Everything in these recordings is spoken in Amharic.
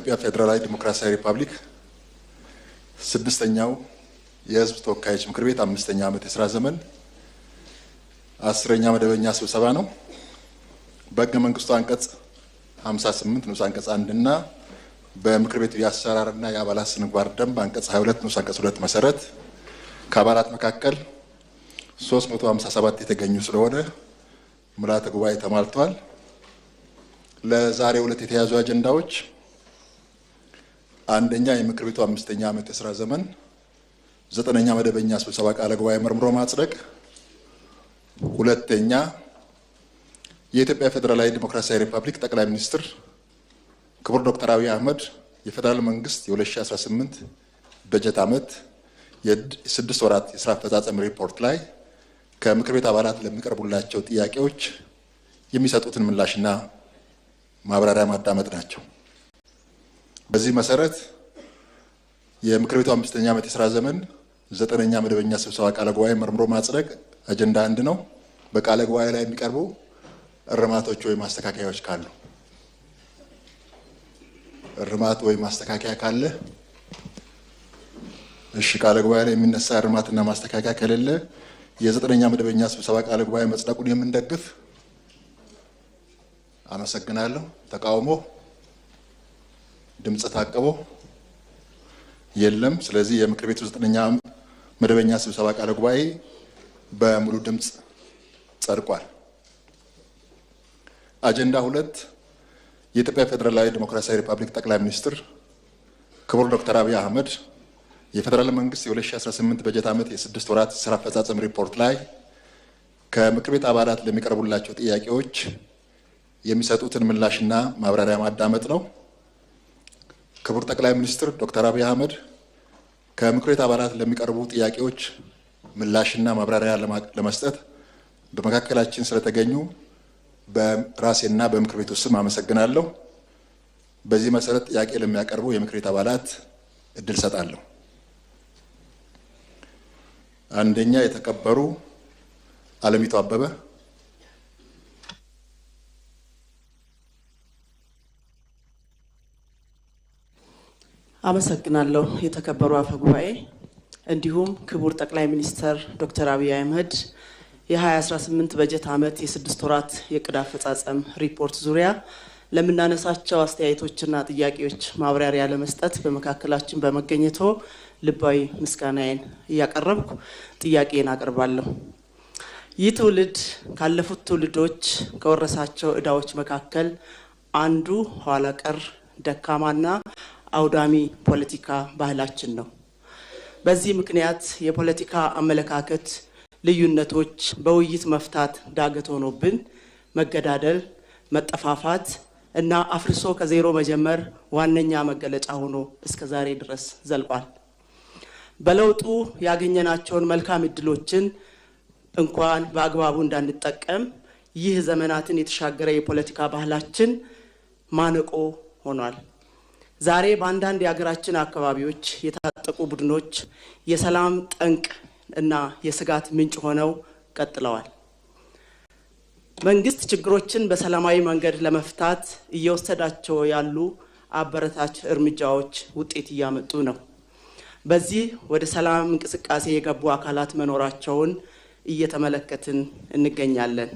የኢትዮጵያ ፌዴራላዊ ዲሞክራሲያዊ ሪፐብሊክ ስድስተኛው የሕዝብ ተወካዮች ምክር ቤት አምስተኛ ዓመት የሥራ ዘመን 10ኛ መደበኛ ስብሰባ ነው። በሕገ መንግስቱ አንቀጽ 58 ንዑስ አንቀጽ 1 እና በምክር ቤቱ የአሰራርና የአባላት ስነ ምግባር ደንብ አንቀጽ 22 ንዑስ አንቀጽ 2 መሰረት ከአባላት መካከል 357 የተገኙ ስለሆነ ምልዓተ ጉባኤ ተሟልቷል። ለዛሬው ዕለት የተያዙ አጀንዳዎች አንደኛ የምክር ቤቱ አምስተኛ ዓመት የሥራ ዘመን 9ኛ መደበኛ ስብሰባ ቃለ ጉባኤ መርምሮ ማጽደቅ፣ ሁለተኛ የኢትዮጵያ ፌዴራላዊ ዲሞክራሲያዊ ሪፐብሊክ ጠቅላይ ሚኒስትር ክቡር ዶክተር አብይ አህመድ የፌዴራል መንግስት የ2018 በጀት ዓመት የ6 ወራት የሥራ አፈጻጸም ሪፖርት ላይ ከምክር ቤት አባላት ለሚቀርቡላቸው ጥያቄዎች የሚሰጡትን ምላሽና ማብራሪያ ማዳመጥ ናቸው። በዚህ መሰረት የምክር ቤቱ አምስተኛ ዓመት የሥራ ዘመን 9ኛ መደበኛ ስብሰባ ቃለ ጉባኤ መርምሮ ማጽደቅ አጀንዳ 1 ነው። በቃለ ጉባኤ ላይ የሚቀርቡ እርማቶች ወይ ማስተካከያዎች ካሉ እርማት ወይ ማስተካከያ ካለ እሺ፣ ቃለ ጉባኤ ላይ የሚነሳ እርማትና ማስተካከያ ከሌለ የ9ኛ መደበኛ ስብሰባ ቃለ ጉባኤ መጽደቁን የምንደግፍ አመሰግናለሁ። ተቃውሞ፣ ድምጽ ታቅቦ የለም። ስለዚህ የምክር ቤቱ 9ኛ መደበኛ ስብሰባ ቃለ ጉባኤ በሙሉ ድምጽ ጸድቋል። አጀንዳ 2 የኢትዮጵያ ፌዴራላዊ ዲሞክራሲያዊ ሪፐብሊክ ጠቅላይ ሚኒስትር ክቡር ዶክተር አብይ አህመድ የፌዴራል መንግስት የ2018 በጀት ዓመት የ6 ወራት የሥራ አፈጻጸም ሪፖርት ላይ ከምክር ቤት አባላት ለሚቀርቡላቸው ጥያቄዎች የሚሰጡትን ምላሽና ማብራሪያ ማዳመጥ ነው። ክቡር ጠቅላይ ሚኒስትር ዶክተር አብይ አህመድ ከምክር ቤት አባላት ለሚቀርቡ ጥያቄዎች ምላሽና ማብራሪያ ለመስጠት በመካከላችን ስለተገኙ በራሴና በምክር ቤቱ ስም አመሰግናለሁ። በዚህ መሰረት ጥያቄ ለሚያቀርቡ የምክር ቤት አባላት እድል ሰጣለሁ። አንደኛ የተከበሩ አለሚቱ አበበ። አመሰግናለሁ። የተከበሩ አፈ ጉባኤ፣ እንዲሁም ክቡር ጠቅላይ ሚኒስትር ዶክተር አብይ አህመድ የ2018 በጀት ዓመት የ6 ወራት የዕቅድ አፈጻጸም ሪፖርት ዙሪያ ለምናነሳቸው አስተያየቶችና ጥያቄዎች ማብራሪያ ለመስጠት በመካከላችን በመገኘቶ ልባዊ ምስጋናዬን እያቀረብኩ ጥያቄን አቀርባለሁ። ይህ ትውልድ ካለፉት ትውልዶች ከወረሳቸው ዕዳዎች መካከል አንዱ ኋላ ቀር ደካማና አውዳሚ ፖለቲካ ባህላችን ነው። በዚህ ምክንያት የፖለቲካ አመለካከት ልዩነቶች በውይይት መፍታት ዳገት ሆኖብን መገዳደል፣ መጠፋፋት እና አፍርሶ ከዜሮ መጀመር ዋነኛ መገለጫ ሆኖ እስከ ዛሬ ድረስ ዘልቋል። በለውጡ ያገኘናቸውን መልካም እድሎችን እንኳን በአግባቡ እንዳንጠቀም ይህ ዘመናትን የተሻገረ የፖለቲካ ባህላችን ማነቆ ሆኗል። ዛሬ በአንዳንድ የሀገራችን አካባቢዎች የታጠቁ ቡድኖች የሰላም ጠንቅ እና የስጋት ምንጭ ሆነው ቀጥለዋል። መንግስት ችግሮችን በሰላማዊ መንገድ ለመፍታት እየወሰዳቸው ያሉ አበረታች እርምጃዎች ውጤት እያመጡ ነው። በዚህ ወደ ሰላም እንቅስቃሴ የገቡ አካላት መኖራቸውን እየተመለከትን እንገኛለን።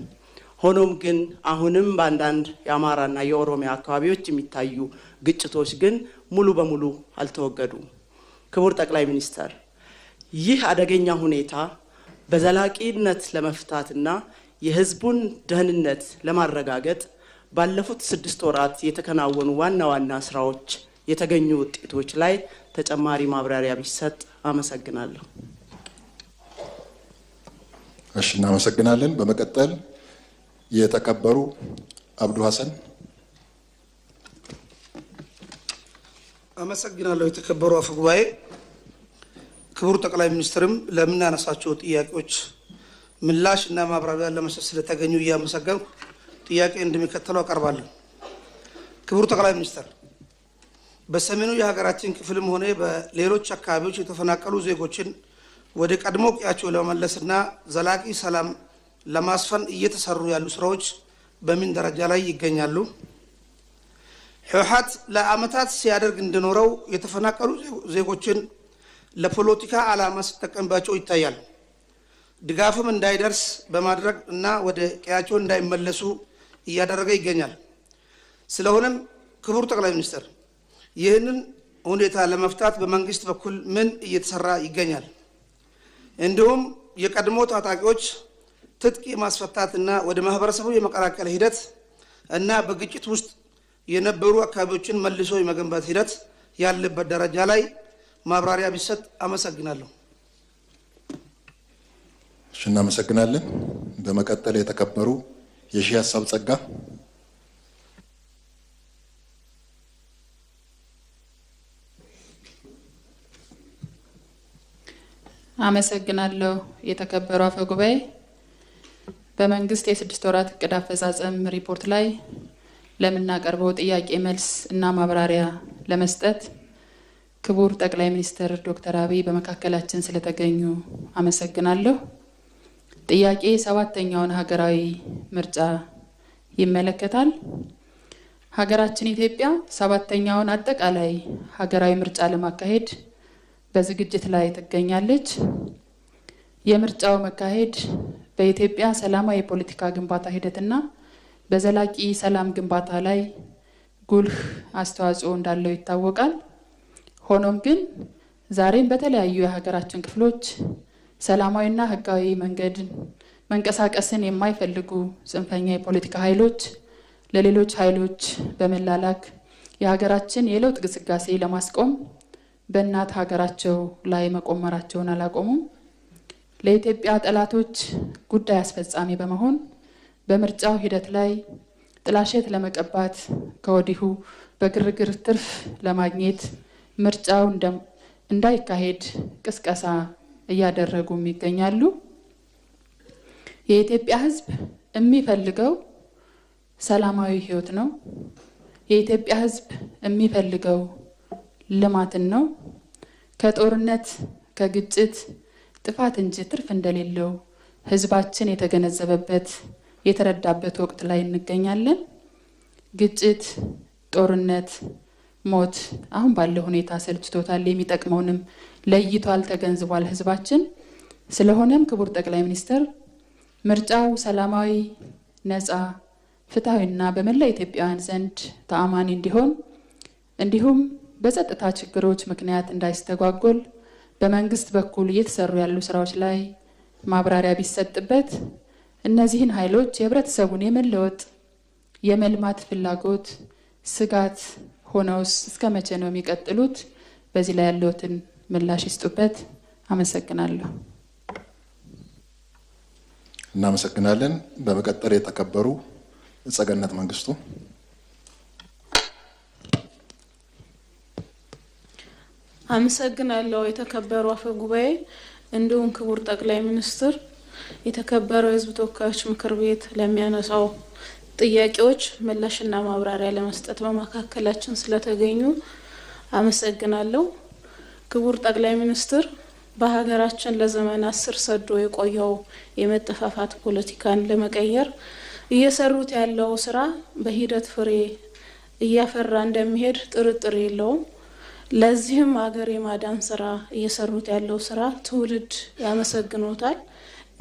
ሆኖም ግን አሁንም በአንዳንድ የአማራና የኦሮሚያ አካባቢዎች የሚታዩ ግጭቶች ግን ሙሉ በሙሉ አልተወገዱም። ክቡር ጠቅላይ ሚኒስትር፣ ይህ አደገኛ ሁኔታ በዘላቂነት ለመፍታትና የህዝቡን ደህንነት ለማረጋገጥ ባለፉት 6 ወራት የተከናወኑ ዋና ዋና ስራዎች የተገኙ ውጤቶች ላይ ተጨማሪ ማብራሪያ ቢሰጥ አመሰግናለሁ። እሺ፣ እናመሰግናለን። በመቀጠል የተከበሩ አብዱ ሐሰን። አመሰግናለሁ። የተከበሩ አፈ ጉባኤ፣ ክቡር ጠቅላይ ሚኒስትርም ለምናነሳቸው ጥያቄዎች ምላሽ እና ማብራሪያ ለመስጠት ስለተገኙ እያመሰገንኩ ጥያቄ እንደሚከተለው አቀርባለሁ። ክቡር ጠቅላይ ሚኒስትር፣ በሰሜኑ የሀገራችን ክፍልም ሆነ በሌሎች አካባቢዎች የተፈናቀሉ ዜጎችን ወደ ቀድሞ ቀያቸው ለመመለስና ዘላቂ ሰላም ለማስፈን እየተሰሩ ያሉ ስራዎች በምን ደረጃ ላይ ይገኛሉ? ህወሓት ለአመታት ሲያደርግ እንደኖረው የተፈናቀሉ ዜጎችን ለፖለቲካ ዓላማ ሲጠቀምባቸው ይታያል። ድጋፍም እንዳይደርስ በማድረግ እና ወደ ቀያቸው እንዳይመለሱ እያደረገ ይገኛል። ስለሆነም ክቡር ጠቅላይ ሚኒስትር ይህንን ሁኔታ ለመፍታት በመንግስት በኩል ምን እየተሰራ ይገኛል? እንዲሁም የቀድሞ ታጣቂዎች ትጥቅ ማስፈታትና ወደ ማህበረሰቡ የመቀላቀል ሂደት እና በግጭት ውስጥ የነበሩ አካባቢዎችን መልሶ የመገንባት ሂደት ያለበት ደረጃ ላይ ማብራሪያ ቢሰጥ አመሰግናለሁ። እናመሰግናለን። በመቀጠል የተከበሩ የሺህ ሀሳብ ጸጋ አመሰግናለሁ። የተከበሩ አፈ ጉባኤ፣ በመንግስት የ6 ወራት እቅድ አፈጻጸም ሪፖርት ላይ ለምናቀርበው ጥያቄ መልስ እና ማብራሪያ ለመስጠት ክቡር ጠቅላይ ሚኒስትር ዶክተር አብይ በመካከላችን ስለተገኙ አመሰግናለሁ። ጥያቄ 7ኛውን ሀገራዊ ምርጫ ይመለከታል። ሀገራችን ኢትዮጵያ 7ኛውን አጠቃላይ ሀገራዊ ምርጫ ለማካሄድ በዝግጅት ላይ ትገኛለች። የምርጫው መካሄድ በኢትዮጵያ ሰላማዊ የፖለቲካ ግንባታ ሂደትና በዘላቂ ሰላም ግንባታ ላይ ጉልህ አስተዋጽኦ እንዳለው ይታወቃል። ሆኖም ግን ዛሬም በተለያዩ የሀገራችን ክፍሎች ሰላማዊና ህጋዊ መንቀሳቀስን የማይፈልጉ ጽንፈኛ የፖለቲካ ኃይሎች ለሌሎች ኃይሎች በመላላክ የሀገራችን የለውጥ ግስጋሴ ለማስቆም በእናት ሀገራቸው ላይ መቆመራቸውን አላቆሙም። ለኢትዮጵያ ጠላቶች ጉዳይ አስፈጻሚ በመሆን በምርጫው ሂደት ላይ ጥላሸት ለመቀባት ከወዲሁ በግርግር ትርፍ ለማግኘት ምርጫው እንዳይካሄድ ቅስቀሳ እያደረጉም ይገኛሉ። የኢትዮጵያ ህዝብ የሚፈልገው ሰላማዊ ህይወት ነው። የኢትዮጵያ ህዝብ የሚፈልገው ልማትን ነው። ከጦርነት ከግጭት ጥፋት እንጂ ትርፍ እንደሌለው ህዝባችን የተገነዘበበት የተረዳበት ወቅት ላይ እንገኛለን። ግጭት፣ ጦርነት፣ ሞት አሁን ባለው ሁኔታ ሰልችቶታል። የሚጠቅመውንም ለይቷል፣ ተገንዝቧል ህዝባችን። ስለሆነም ክቡር ጠቅላይ ሚኒስትር ምርጫው ሰላማዊ፣ ነፃ፣ ፍትሃዊና በመላ ኢትዮጵያውያን ዘንድ ተአማኒ እንዲሆን እንዲሁም በጸጥታ ችግሮች ምክንያት እንዳይስተጓጎል በመንግስት በኩል እየተሰሩ ያሉ ስራዎች ላይ ማብራሪያ ቢሰጥበት፣ እነዚህን ኃይሎች የህብረተሰቡን የመለወጥ የመልማት ፍላጎት ስጋት ሆነውስ እስከ መቼ ነው የሚቀጥሉት? በዚህ ላይ ያለውትን ምላሽ ይስጡበት። አመሰግናለሁ። እናመሰግናለን። በመቀጠል የተከበሩ ጸገነት መንግስቱ አመሰግናለሁ። የተከበሩ አፈ ጉባኤ፣ እንዲሁም ክቡር ጠቅላይ ሚኒስትር፣ የተከበረው የህዝብ ተወካዮች ምክር ቤት ለሚያነሳው ጥያቄዎች ምላሽና ማብራሪያ ለመስጠት በመካከላችን ስለተገኙ አመሰግናለሁ። ክቡር ጠቅላይ ሚኒስትር፣ በሀገራችን ለዘመናት ስር ሰዶ የቆየው የመጠፋፋት ፖለቲካን ለመቀየር እየሰሩት ያለው ስራ በሂደት ፍሬ እያፈራ እንደሚሄድ ጥርጥር የለውም። ለዚህም ሀገር የማዳን ስራ እየሰሩት ያለው ስራ ትውልድ ያመሰግኖታል።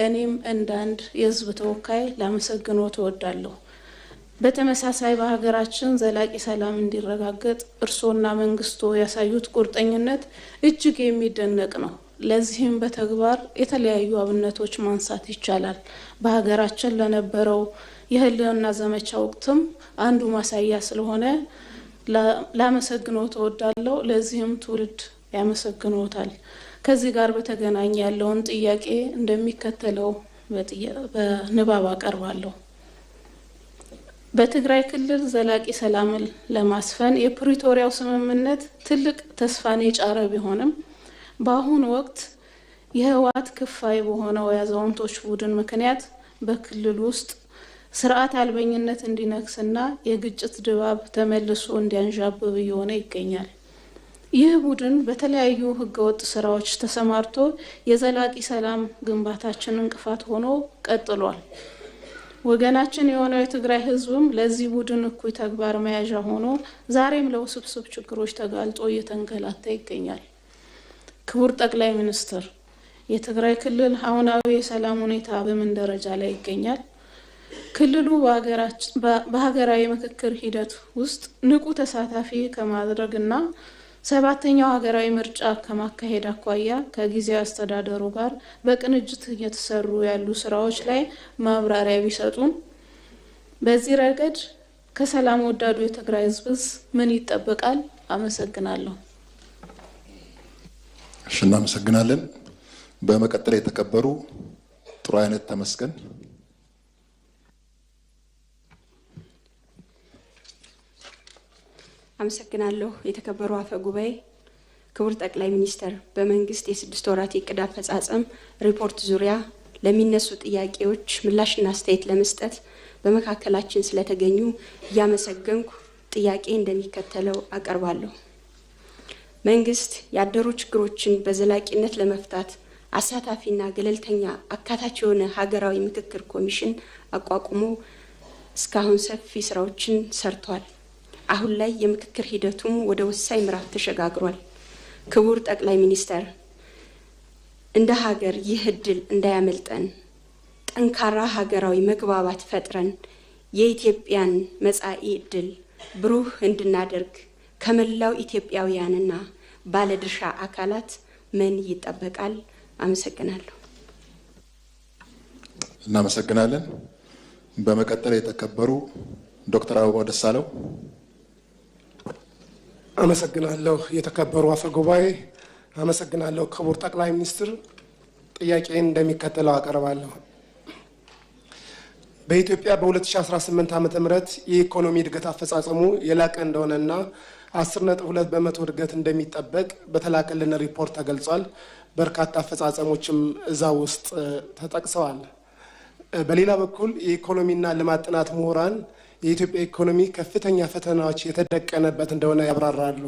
እኔም እንደ አንድ የህዝብ ተወካይ ላመሰግኖት እወዳለሁ። በተመሳሳይ በሀገራችን ዘላቂ ሰላም እንዲረጋገጥ እርሶና መንግስቶ ያሳዩት ቁርጠኝነት እጅግ የሚደነቅ ነው። ለዚህም በተግባር የተለያዩ አብነቶች ማንሳት ይቻላል። በሀገራችን ለነበረው የህልውና ዘመቻ ወቅትም አንዱ ማሳያ ስለሆነ ላመሰግኖት እወዳለሁ። ለዚህም ትውልድ ያመሰግኖታል። ከዚህ ጋር በተገናኘ ያለውን ጥያቄ እንደሚከተለው በንባብ አቀርባለሁ። በትግራይ ክልል ዘላቂ ሰላምን ለማስፈን የፕሪቶሪያው ስምምነት ትልቅ ተስፋን የጫረ ቢሆንም በአሁኑ ወቅት የህወሓት ክፋይ በሆነው የአዛውንቶች ቡድን ምክንያት በክልል ውስጥ ስርዓት አልበኝነት እንዲነክስና የግጭት ድባብ ተመልሶ እንዲያንዣብብ እየሆነ ይገኛል። ይህ ቡድን በተለያዩ ህገወጥ ስራዎች ተሰማርቶ የዘላቂ ሰላም ግንባታችን እንቅፋት ሆኖ ቀጥሏል። ወገናችን የሆነው የትግራይ ህዝብም ለዚህ ቡድን እኩይ ተግባር መያዣ ሆኖ ዛሬም ለውስብስብ ችግሮች ተጋልጦ እየተንገላታ ይገኛል። ክቡር ጠቅላይ ሚኒስትር፣ የትግራይ ክልል አሁናዊ የሰላም ሁኔታ በምን ደረጃ ላይ ይገኛል? ክልሉ በሀገራዊ ምክክር ሂደት ውስጥ ንቁ ተሳታፊ ከማድረግና 7ኛው ሀገራዊ ምርጫ ከማካሄድ አኳያ ከጊዜያዊ አስተዳደሩ ጋር በቅንጅት እየተሰሩ ያሉ ስራዎች ላይ ማብራሪያ ቢሰጡን። በዚህ ረገድ ከሰላም ወዳዱ የትግራይ ህዝብስ ምን ይጠበቃል? አመሰግናለሁ። እሺ፣ እናመሰግናለን። በመቀጠል የተከበሩ ጥሩ አይነት ተመስገን። አመሰግናለሁ። የተከበሩ አፈ ጉባኤ፣ ክቡር ጠቅላይ ሚኒስትር፣ በመንግስት የ6 ወራት የዕቅድ አፈጻጸም ሪፖርት ዙሪያ ለሚነሱ ጥያቄዎች ምላሽና አስተያየት ለመስጠት በመካከላችን ስለተገኙ እያመሰገንኩ ጥያቄ እንደሚከተለው አቀርባለሁ። መንግስት ያደሩ ችግሮችን በዘላቂነት ለመፍታት አሳታፊና ገለልተኛ አካታች የሆነ ሀገራዊ ምክክር ኮሚሽን አቋቁሞ እስካሁን ሰፊ ስራዎችን ሰርቷል። አሁን ላይ የምክክር ሂደቱም ወደ ወሳኝ ምዕራፍ ተሸጋግሯል። ክቡር ጠቅላይ ሚኒስትር፣ እንደ ሀገር ይህ እድል እንዳያመልጠን ጠንካራ ሀገራዊ መግባባት ፈጥረን የኢትዮጵያን መጻኢ እድል ብሩህ እንድናደርግ ከመላው ኢትዮጵያውያንና ባለድርሻ አካላት ምን ይጠበቃል? አመሰግናለሁ። እናመሰግናለን። በመቀጠል የተከበሩ ዶክተር አበባው ደሳለው። አመሰግናለሁ። የተከበሩ አፈ ጉባኤ፣ አመሰግናለሁ። ክቡር ጠቅላይ ሚኒስትር፣ ጥያቄን እንደሚከተለው አቀርባለሁ። በኢትዮጵያ በ2018 ዓ.ም የኢኮኖሚ እድገት አፈጻጸሙ የላቀ እንደሆነና 10.2 በመቶ እድገት እንደሚጠበቅ በተላከልን ሪፖርት ተገልጿል። በርካታ አፈጻጸሞችም እዛ ውስጥ ተጠቅሰዋል። በሌላ በኩል የኢኮኖሚና ልማት ጥናት ምሁራን የኢትዮጵያ ኢኮኖሚ ከፍተኛ ፈተናዎች የተደቀነበት እንደሆነ ያብራራሉ።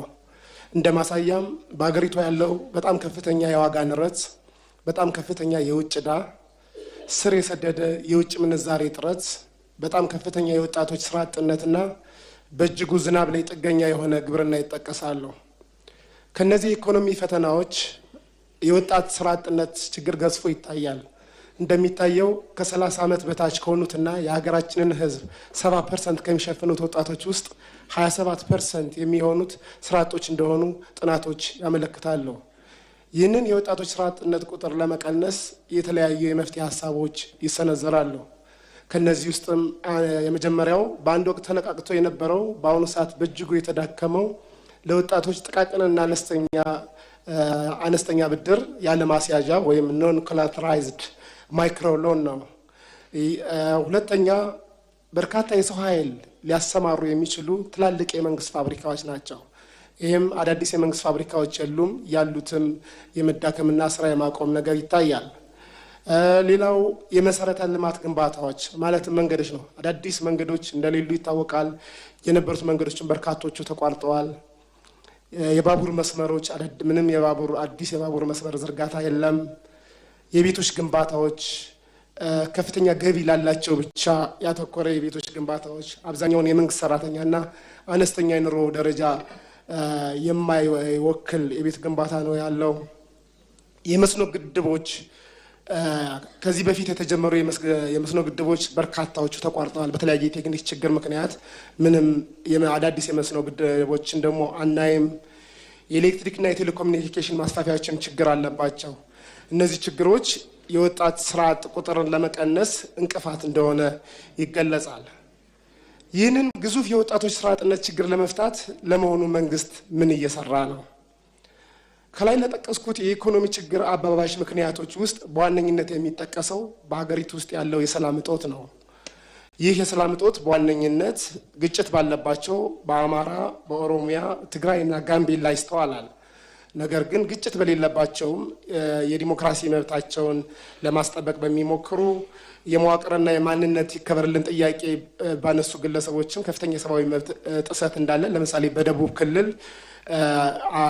እንደ ማሳያም በአገሪቷ ያለው በጣም ከፍተኛ የዋጋ ንረት፣ በጣም ከፍተኛ የውጭ ዕዳ፣ ስር የሰደደ የውጭ ምንዛሬ እጥረት፣ በጣም ከፍተኛ የወጣቶች ስራ አጥነትና በእጅጉ ዝናብ ላይ ጥገኛ የሆነ ግብርና ይጠቀሳሉ። ከነዚህ ኢኮኖሚ ፈተናዎች የወጣት ስራ አጥነት ችግር ገዝፎ ይታያል። እንደሚታየው ከ30 ዓመት በታች ከሆኑትና የሀገራችንን ሕዝብ 70% ከሚሸፍኑት ወጣቶች ውስጥ 27% የሚሆኑት ስራ አጦች እንደሆኑ ጥናቶች ያመለክታሉ። ይህንን የወጣቶች ስራ አጥነት ቁጥር ለመቀነስ የተለያዩ የመፍትሄ ሀሳቦች ይሰነዘራሉ። ከነዚህ ውስጥም የመጀመሪያው በአንድ ወቅት ተነቃቅቶ የነበረው በአሁኑ ሰዓት በእጅጉ የተዳከመው ለወጣቶች ጥቃቅንና አነስተኛ ብድር ያለ ማስያዣ ወይም ኖን ኮላተራይዝድ ማይክሮ ሎን ነው። ሁለተኛ በርካታ የሰው ኃይል ሊያሰማሩ የሚችሉ ትላልቅ የመንግስት ፋብሪካዎች ናቸው። ይህም አዳዲስ የመንግስት ፋብሪካዎች የሉም፣ ያሉትም የመዳከምና ስራ የማቆም ነገር ይታያል። ሌላው የመሰረተ ልማት ግንባታዎች ማለትም መንገዶች ነው። አዳዲስ መንገዶች እንደሌሉ ይታወቃል። የነበሩት መንገዶችን በርካቶቹ ተቋርጠዋል። የባቡር መስመሮች ምንም አዲስ የባቡር መስመር ዝርጋታ የለም። የቤቶች ግንባታዎች ከፍተኛ ገቢ ላላቸው ብቻ ያተኮረ የቤቶች ግንባታዎች አብዛኛውን የመንግስት ሰራተኛና አነስተኛ የኑሮ ደረጃ የማይወክል የቤት ግንባታ ነው ያለው። የመስኖ ግድቦች ከዚህ በፊት የተጀመሩ የመስኖ ግድቦች በርካታዎቹ ተቋርጠዋል። በተለያየ የቴክኒክ ችግር ምክንያት ምንም አዳዲስ የመስኖ ግድቦችን ደግሞ አናይም። የኤሌክትሪክና የቴሌኮሙኒኬሽን ማስፋፊያዎችን ችግር አለባቸው። እነዚህ ችግሮች የወጣት ስራ አጥ ቁጥርን ለመቀነስ እንቅፋት እንደሆነ ይገለጻል። ይህንን ግዙፍ የወጣቶች ስራ አጥነት ችግር ለመፍታት ለመሆኑ መንግስት ምን እየሰራ ነው? ከላይ ለጠቀስኩት የኢኮኖሚ ችግር አባባሽ ምክንያቶች ውስጥ በዋነኝነት የሚጠቀሰው በሀገሪቱ ውስጥ ያለው የሰላም እጦት ነው። ይህ የሰላም እጦት በዋነኝነት ግጭት ባለባቸው በአማራ፣ በኦሮሚያ፣ ትግራይና ጋምቤላ ይስተዋላል። ነገር ግን ግጭት በሌለባቸውም የዲሞክራሲ መብታቸውን ለማስጠበቅ በሚሞክሩ የመዋቅርና የማንነት ይከበርልን ጥያቄ ባነሱ ግለሰቦችም ከፍተኛ የሰብአዊ መብት ጥሰት እንዳለ ለምሳሌ በደቡብ ክልል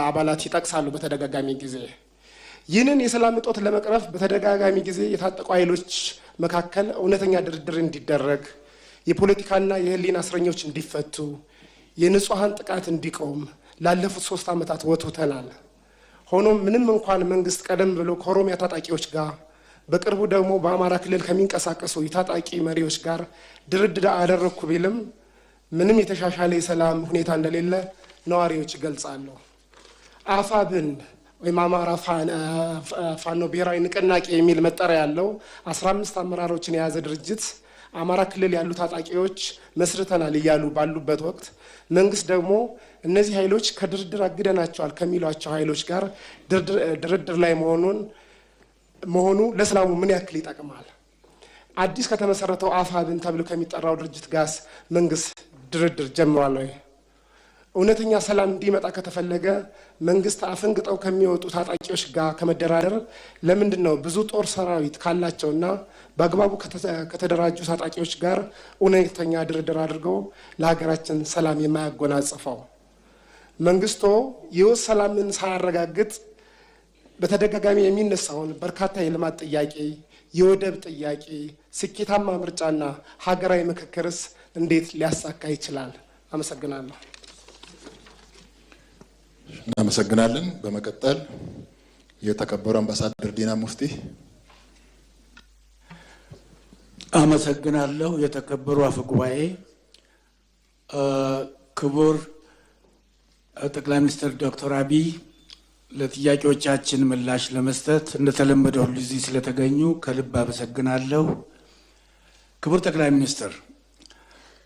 አባላት ይጠቅሳሉ በተደጋጋሚ ጊዜ። ይህንን የሰላም እጦት ለመቅረፍ በተደጋጋሚ ጊዜ የታጠቁ ኃይሎች መካከል እውነተኛ ድርድር እንዲደረግ፣ የፖለቲካና የህሊና እስረኞች እንዲፈቱ፣ የንጹሐን ጥቃት እንዲቆም ላለፉት 3 ዓመታት ወትውተናል። ሆኖም ምንም እንኳን መንግስት ቀደም ብሎ ከኦሮሚያ ታጣቂዎች ጋር በቅርቡ ደግሞ በአማራ ክልል ከሚንቀሳቀሱ የታጣቂ መሪዎች ጋር ድርድር አደረግኩ ቢልም ምንም የተሻሻለ የሰላም ሁኔታ እንደሌለ ነዋሪዎች ይገልጻሉ። አፋብን ወይም አማራ ፋኖ ብሔራዊ ንቅናቄ የሚል መጠሪያ ያለው 15 አመራሮችን የያዘ ድርጅት አማራ ክልል ያሉ ታጣቂዎች መስርተናል እያሉ ባሉበት ወቅት መንግስት ደግሞ እነዚህ ኃይሎች ከድርድር አግደናቸዋል ከሚሏቸው ኃይሎች ጋር ድርድር ላይ መሆኑ ለሰላሙ ምን ያክል ይጠቅማል? አዲስ ከተመሰረተው አፋብን ተብሎ ከሚጠራው ድርጅት ጋር መንግስት ድርድር ጀምሯል ወይ? እውነተኛ ሰላም እንዲመጣ ከተፈለገ መንግስት አፈንግጠው ከሚወጡ ታጣቂዎች ጋር ከመደራደር ለምንድን ነው ብዙ ጦር ሰራዊት ካላቸውና በአግባቡ ከተደራጁ ታጣቂዎች ጋር እውነተኛ ድርድር አድርገው ለሀገራችን ሰላም የማያጎናጽፈው? መንግስቶ የውስጥ ሰላምን ሳያረጋግጥ በተደጋጋሚ የሚነሳውን በርካታ የልማት ጥያቄ፣ የወደብ ጥያቄ፣ ስኬታማ ምርጫና ሀገራዊ ምክክርስ እንዴት ሊያሳካ ይችላል? አመሰግናለሁ። እናመሰግናለን። በመቀጠል የተከበሩ አምባሳደር ዲና ሙፍቲ። አመሰግናለሁ። የተከበሩ አፈ ጉባኤ፣ ክቡር ጠቅላይ ሚኒስትር ዶክተር አብይ ለጥያቄዎቻችን ምላሽ ለመስጠት እንደተለመደው ሁሉ እዚህ ስለተገኙ ከልብ አመሰግናለሁ። ክቡር ጠቅላይ ሚኒስትር፣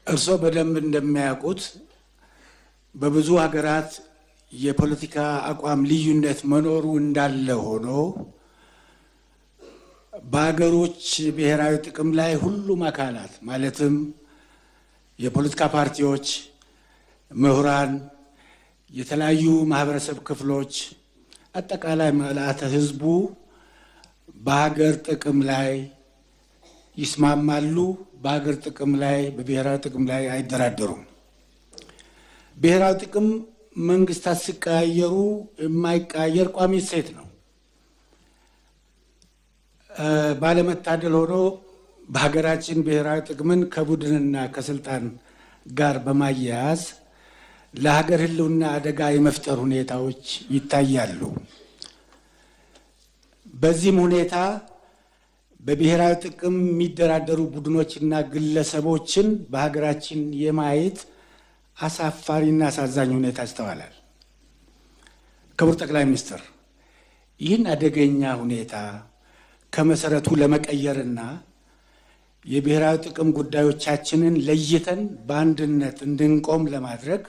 እርስዎ በደንብ እንደሚያውቁት በብዙ ሀገራት የፖለቲካ አቋም ልዩነት መኖሩ እንዳለ ሆኖ በሀገሮች ብሔራዊ ጥቅም ላይ ሁሉም አካላት ማለትም የፖለቲካ ፓርቲዎች፣ ምሁራን፣ የተለያዩ ማህበረሰብ ክፍሎች፣ አጠቃላይ ምልዓተ ህዝቡ በሀገር ጥቅም ላይ ይስማማሉ። በሀገር ጥቅም ላይ በብሔራዊ ጥቅም ላይ አይደራደሩም። ብሔራዊ ጥቅም መንግስታት ሲቀያየሩ የማይቀያየር ቋሚ እሴት ነው። ባለመታደል ሆኖ በሀገራችን ብሔራዊ ጥቅምን ከቡድንና ከስልጣን ጋር በማያያዝ ለሀገር ህልውና አደጋ የመፍጠር ሁኔታዎች ይታያሉ። በዚህም ሁኔታ በብሔራዊ ጥቅም የሚደራደሩ ቡድኖችና ግለሰቦችን በሀገራችን የማየት አሳፋሪና አሳዛኝ ሁኔታ ይስተዋላል። ክቡር ጠቅላይ ሚኒስትር፣ ይህን አደገኛ ሁኔታ ከመሰረቱ ለመቀየርና የብሔራዊ ጥቅም ጉዳዮቻችንን ለይተን በአንድነት እንድንቆም ለማድረግ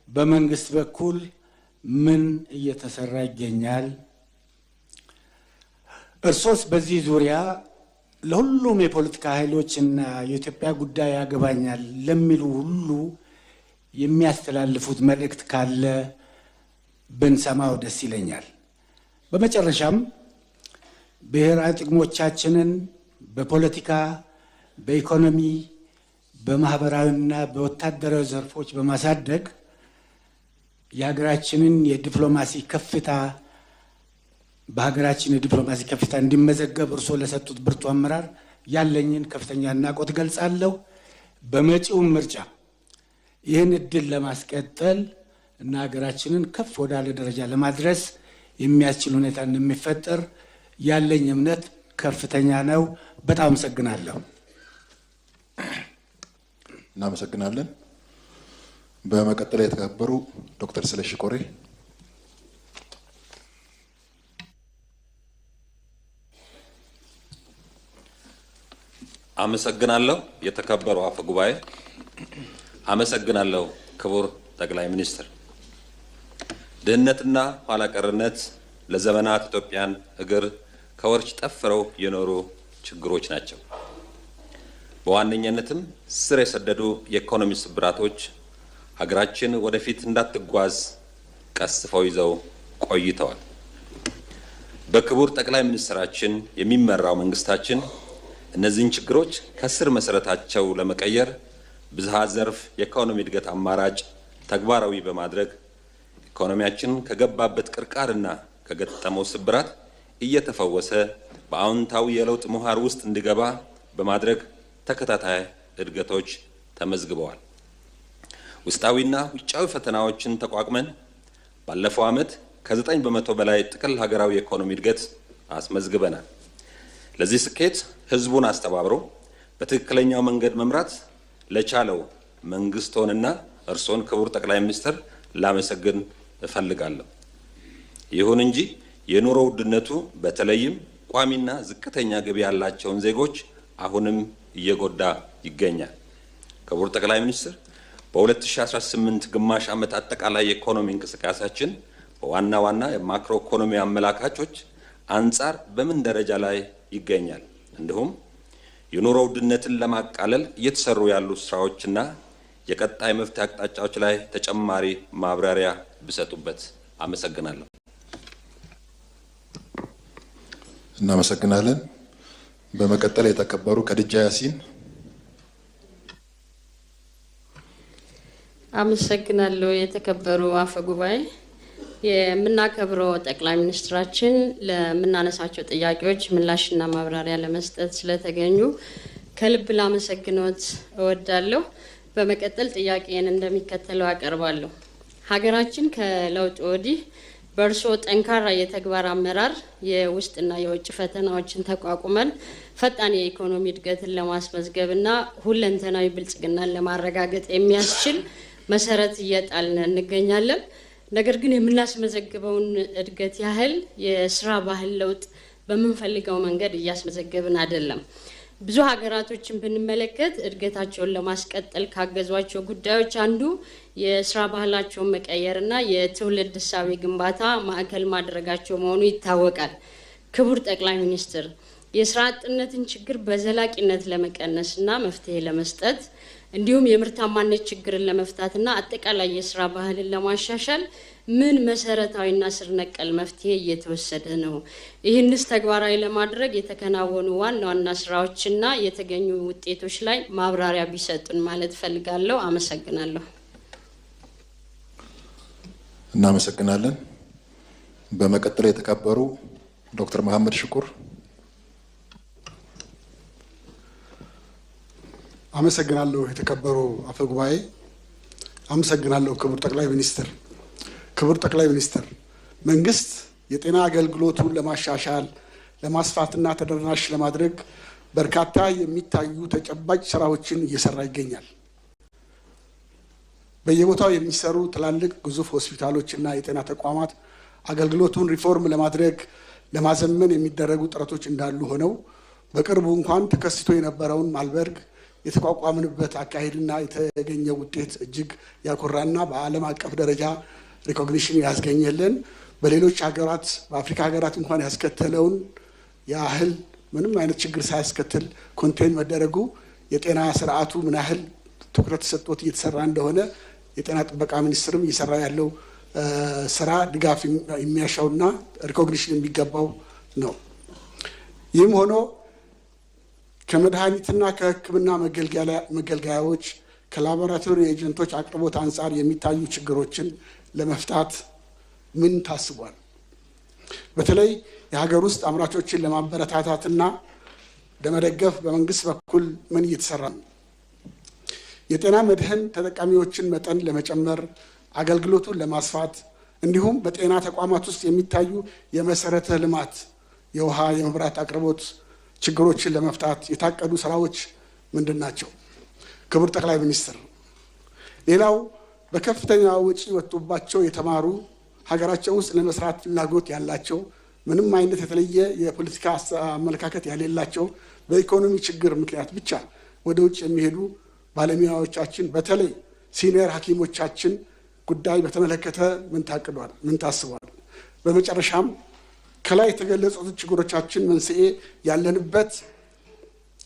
በመንግስት በኩል ምን እየተሰራ ይገኛል? እርሶስ በዚህ ዙሪያ ለሁሉም የፖለቲካ ኃይሎችና የኢትዮጵያ ጉዳይ ያገባኛል ለሚሉ ሁሉ የሚያስተላልፉት መልእክት ካለ ብንሰማው ደስ ይለኛል። በመጨረሻም ብሔራዊ ጥቅሞቻችንን በፖለቲካ፣ በኢኮኖሚ፣ በማህበራዊና በወታደራዊ ዘርፎች በማሳደግ የሀገራችንን የዲፕሎማሲ ከፍታ በሀገራችን የዲፕሎማሲ ከፍታ እንዲመዘገብ እርስዎ ለሰጡት ብርቱ አመራር ያለኝን ከፍተኛ አድናቆት ገልጻለሁ። በመጪው ምርጫ ይህን እድል ለማስቀጠል እና ሀገራችንን ከፍ ወዳለ ደረጃ ለማድረስ የሚያስችል ሁኔታ እንደሚፈጠር ያለኝ እምነት ከፍተኛ ነው። በጣም አመሰግናለሁ። እናመሰግናለን። በመቀጠል የተከበሩ ዶክተር ስለሺ ኮሬ። አመሰግናለሁ። የተከበሩ አፈ ጉባኤ፣ አመሰግናለሁ። ክቡር ጠቅላይ ሚኒስትር፣ ድህነትና ኋላ ቀርነት ለዘመናት ኢትዮጵያን እግር ከወርች ጠፍረው የኖሩ ችግሮች ናቸው። በዋነኛነትም ስር የሰደዱ የኢኮኖሚ ስብራቶች ሀገራችን ወደፊት እንዳትጓዝ ቀስፈው ይዘው ቆይተዋል። በክቡር ጠቅላይ ሚኒስትራችን የሚመራው መንግስታችን እነዚህን ችግሮች ከስር መሰረታቸው ለመቀየር ብዝሃ ዘርፍ የኢኮኖሚ እድገት አማራጭ ተግባራዊ በማድረግ ኢኮኖሚያችን ከገባበት ቅርቃርና ከገጠመው ስብራት እየተፈወሰ በአዎንታዊ የለውጥ ምህዋር ውስጥ እንዲገባ በማድረግ ተከታታይ እድገቶች ተመዝግበዋል። ውስጣዊና ውጫዊ ፈተናዎችን ተቋቁመን ባለፈው ዓመት ከ9 በመቶ በላይ ጥቅል ሀገራዊ የኢኮኖሚ እድገት አስመዝግበናል። ለዚህ ስኬት ህዝቡን አስተባብሮ በትክክለኛው መንገድ መምራት ለቻለው መንግስቶንና እርሶን ክቡር ጠቅላይ ሚኒስትር ላመሰግን እፈልጋለሁ። ይሁን እንጂ የኑሮ ውድነቱ በተለይም ቋሚና ዝቅተኛ ገቢ ያላቸውን ዜጎች አሁንም እየጎዳ ይገኛል። ክቡር ጠቅላይ ሚኒስትር በ2018 ግማሽ ዓመት አጠቃላይ የኢኮኖሚ እንቅስቃሴያችን በዋና ዋና የማክሮ ኢኮኖሚ አመላካቾች አንጻር በምን ደረጃ ላይ ይገኛል? እንዲሁም የኑሮ ውድነትን ለማቃለል እየተሰሩ ያሉ ስራዎችና የቀጣይ መፍትሄ አቅጣጫዎች ላይ ተጨማሪ ማብራሪያ ቢሰጡበት። አመሰግናለሁ። እናመሰግናለን። በመቀጠል የተከበሩ ከድጃ ያሲን። አመሰግናለሁ። የተከበሩ አፈ ጉባኤ፣ የምናከብረው ጠቅላይ ሚኒስትራችን ለምናነሳቸው ጥያቄዎች ምላሽና ማብራሪያ ለመስጠት ስለተገኙ ከልብ ላመሰግኖት እወዳለሁ። በመቀጠል ጥያቄን እንደሚከተለው አቀርባለሁ። ሀገራችን ከለውጥ ወዲህ በእርስዎ ጠንካራ የተግባር አመራር የውስጥና የውጭ ፈተናዎችን ተቋቁመን ፈጣን የኢኮኖሚ እድገትን ለማስመዝገብና ሁለንተናዊ ብልጽግናን ለማረጋገጥ የሚያስችል መሰረት እየጣልን እንገኛለን። ነገር ግን የምናስመዘግበውን እድገት ያህል የስራ ባህል ለውጥ በምንፈልገው መንገድ እያስመዘገብን አይደለም። ብዙ ሀገራቶችን ብንመለከት እድገታቸውን ለማስቀጠል ካገዟቸው ጉዳዮች አንዱ የስራ ባህላቸውን መቀየርና የትውልድ እሳቤ ግንባታ ማዕከል ማድረጋቸው መሆኑ ይታወቃል። ክቡር ጠቅላይ ሚኒስትር፣ የስራ አጥነትን ችግር በዘላቂነት ለመቀነስና መፍትሄ ለመስጠት እንዲሁም የምርታማነት ችግርን ለመፍታትና አጠቃላይ የስራ ባህልን ለማሻሻል ምን መሰረታዊና ስር ነቀል መፍትሄ እየተወሰደ ነው? ይህንስ ተግባራዊ ለማድረግ የተከናወኑ ዋና ዋና ስራዎችና የተገኙ ውጤቶች ላይ ማብራሪያ ቢሰጡን ማለት ፈልጋለሁ። አመሰግናለሁ። እናመሰግናለን። በመቀጠል የተከበሩ ዶክተር መሐመድ ሽኩር። አመሰግናለሁ። የተከበሩ አፈ ጉባኤ፣ አመሰግናለሁ። ክቡር ጠቅላይ ሚኒስትር፣ ክቡር ጠቅላይ ሚኒስትር፣ መንግስት የጤና አገልግሎቱን ለማሻሻል ለማስፋትና ተደራሽ ለማድረግ በርካታ የሚታዩ ተጨባጭ ስራዎችን እየሰራ ይገኛል። በየቦታው የሚሰሩ ትላልቅ ግዙፍ ሆስፒታሎችና የጤና ተቋማት አገልግሎቱን ሪፎርም ለማድረግ ለማዘመን የሚደረጉ ጥረቶች እንዳሉ ሆነው በቅርቡ እንኳን ተከስቶ የነበረውን ማልበርግ የተቋቋምንበት አካሄድና የተገኘው ውጤት እጅግ ያኮራና በዓለም አቀፍ ደረጃ ሪኮግኒሽን ያስገኘልን በሌሎች ሀገራት በአፍሪካ ሀገራት እንኳን ያስከተለውን ያህል ምንም አይነት ችግር ሳያስከትል ኮንቴን መደረጉ የጤና ስርዓቱ ምን ያህል ትኩረት ተሰጥቶት እየተሰራ እንደሆነ የጤና ጥበቃ ሚኒስትርም እየሰራ ያለው ስራ ድጋፍ የሚያሻውና ሪኮግኒሽን የሚገባው ነው። ይህም ሆኖ ከመድኃኒትና ከሕክምና መገልገያዎች ከላቦራቶሪ ኤጀንቶች አቅርቦት አንጻር የሚታዩ ችግሮችን ለመፍታት ምን ታስቧል? በተለይ የሀገር ውስጥ አምራቾችን ለማበረታታትና ለመደገፍ በመንግስት በኩል ምን እየተሰራ ነው? የጤና መድህን ተጠቃሚዎችን መጠን ለመጨመር አገልግሎቱን ለማስፋት እንዲሁም በጤና ተቋማት ውስጥ የሚታዩ የመሰረተ ልማት የውሃ፣ የመብራት አቅርቦት ችግሮችን ለመፍታት የታቀዱ ስራዎች ምንድን ናቸው? ክቡር ጠቅላይ ሚኒስትር፣ ሌላው በከፍተኛ ወጪ ወጥቶባቸው የተማሩ ሀገራቸው ውስጥ ለመስራት ፍላጎት ያላቸው ምንም አይነት የተለየ የፖለቲካ አመለካከት ያሌላቸው በኢኮኖሚ ችግር ምክንያት ብቻ ወደ ውጭ የሚሄዱ ባለሙያዎቻችን በተለይ ሲኒየር ሐኪሞቻችን ጉዳይ በተመለከተ ምን ታቅዷል? ምን ታስቧል? በመጨረሻም ከላይ የተገለጹት ችግሮቻችን መንስኤ ያለንበት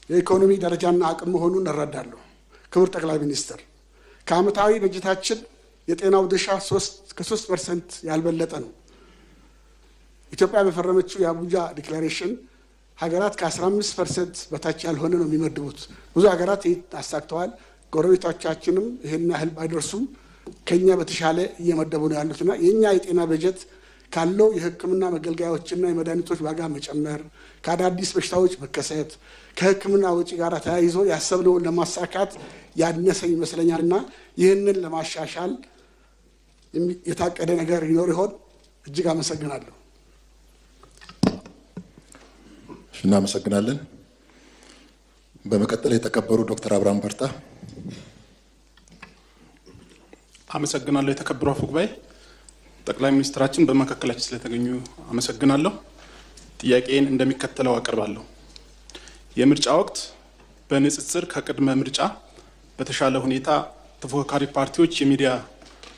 የኢኮኖሚ ደረጃና አቅም መሆኑን እንረዳለሁ። ክቡር ጠቅላይ ሚኒስትር፣ ከዓመታዊ በጀታችን የጤናው ድርሻ ከ3% ያልበለጠ ነው። ኢትዮጵያ በፈረመችው የአቡጃ ዲክላሬሽን ሀገራት ከ15% በታች ያልሆነ ነው የሚመድቡት። ብዙ ሀገራት አሳክተዋል። ጎረቤቶቻችንም ይህን ያህል ባይደርሱም ከኛ በተሻለ እየመደቡ ነው ያሉትና የኛ የጤና በጀት ካለው የሕክምና መገልገያዎችና የመድኃኒቶች ዋጋ መጨመር፣ ከአዳዲስ በሽታዎች መከሰት፣ ከሕክምና ወጪ ጋር ተያይዞ ያሰብነውን ለማሳካት ያነሰ ይመስለኛልና ይህንን ለማሻሻል የታቀደ ነገር ይኖር ይሆን? እጅግ አመሰግናለሁ። እናመሰግናለን። በመቀጠል የተከበሩ ዶክተር አብርሃም በርታ። አመሰግናለሁ። የተከበሩ አፈ ጉባኤ፣ ጠቅላይ ሚኒስትራችን በመካከላችን ስለተገኙ አመሰግናለሁ። ጥያቄን እንደሚከተለው አቀርባለሁ። የምርጫ ወቅት በንጽጽር ከቅድመ ምርጫ በተሻለ ሁኔታ ተፎካካሪ ፓርቲዎች የሚዲያ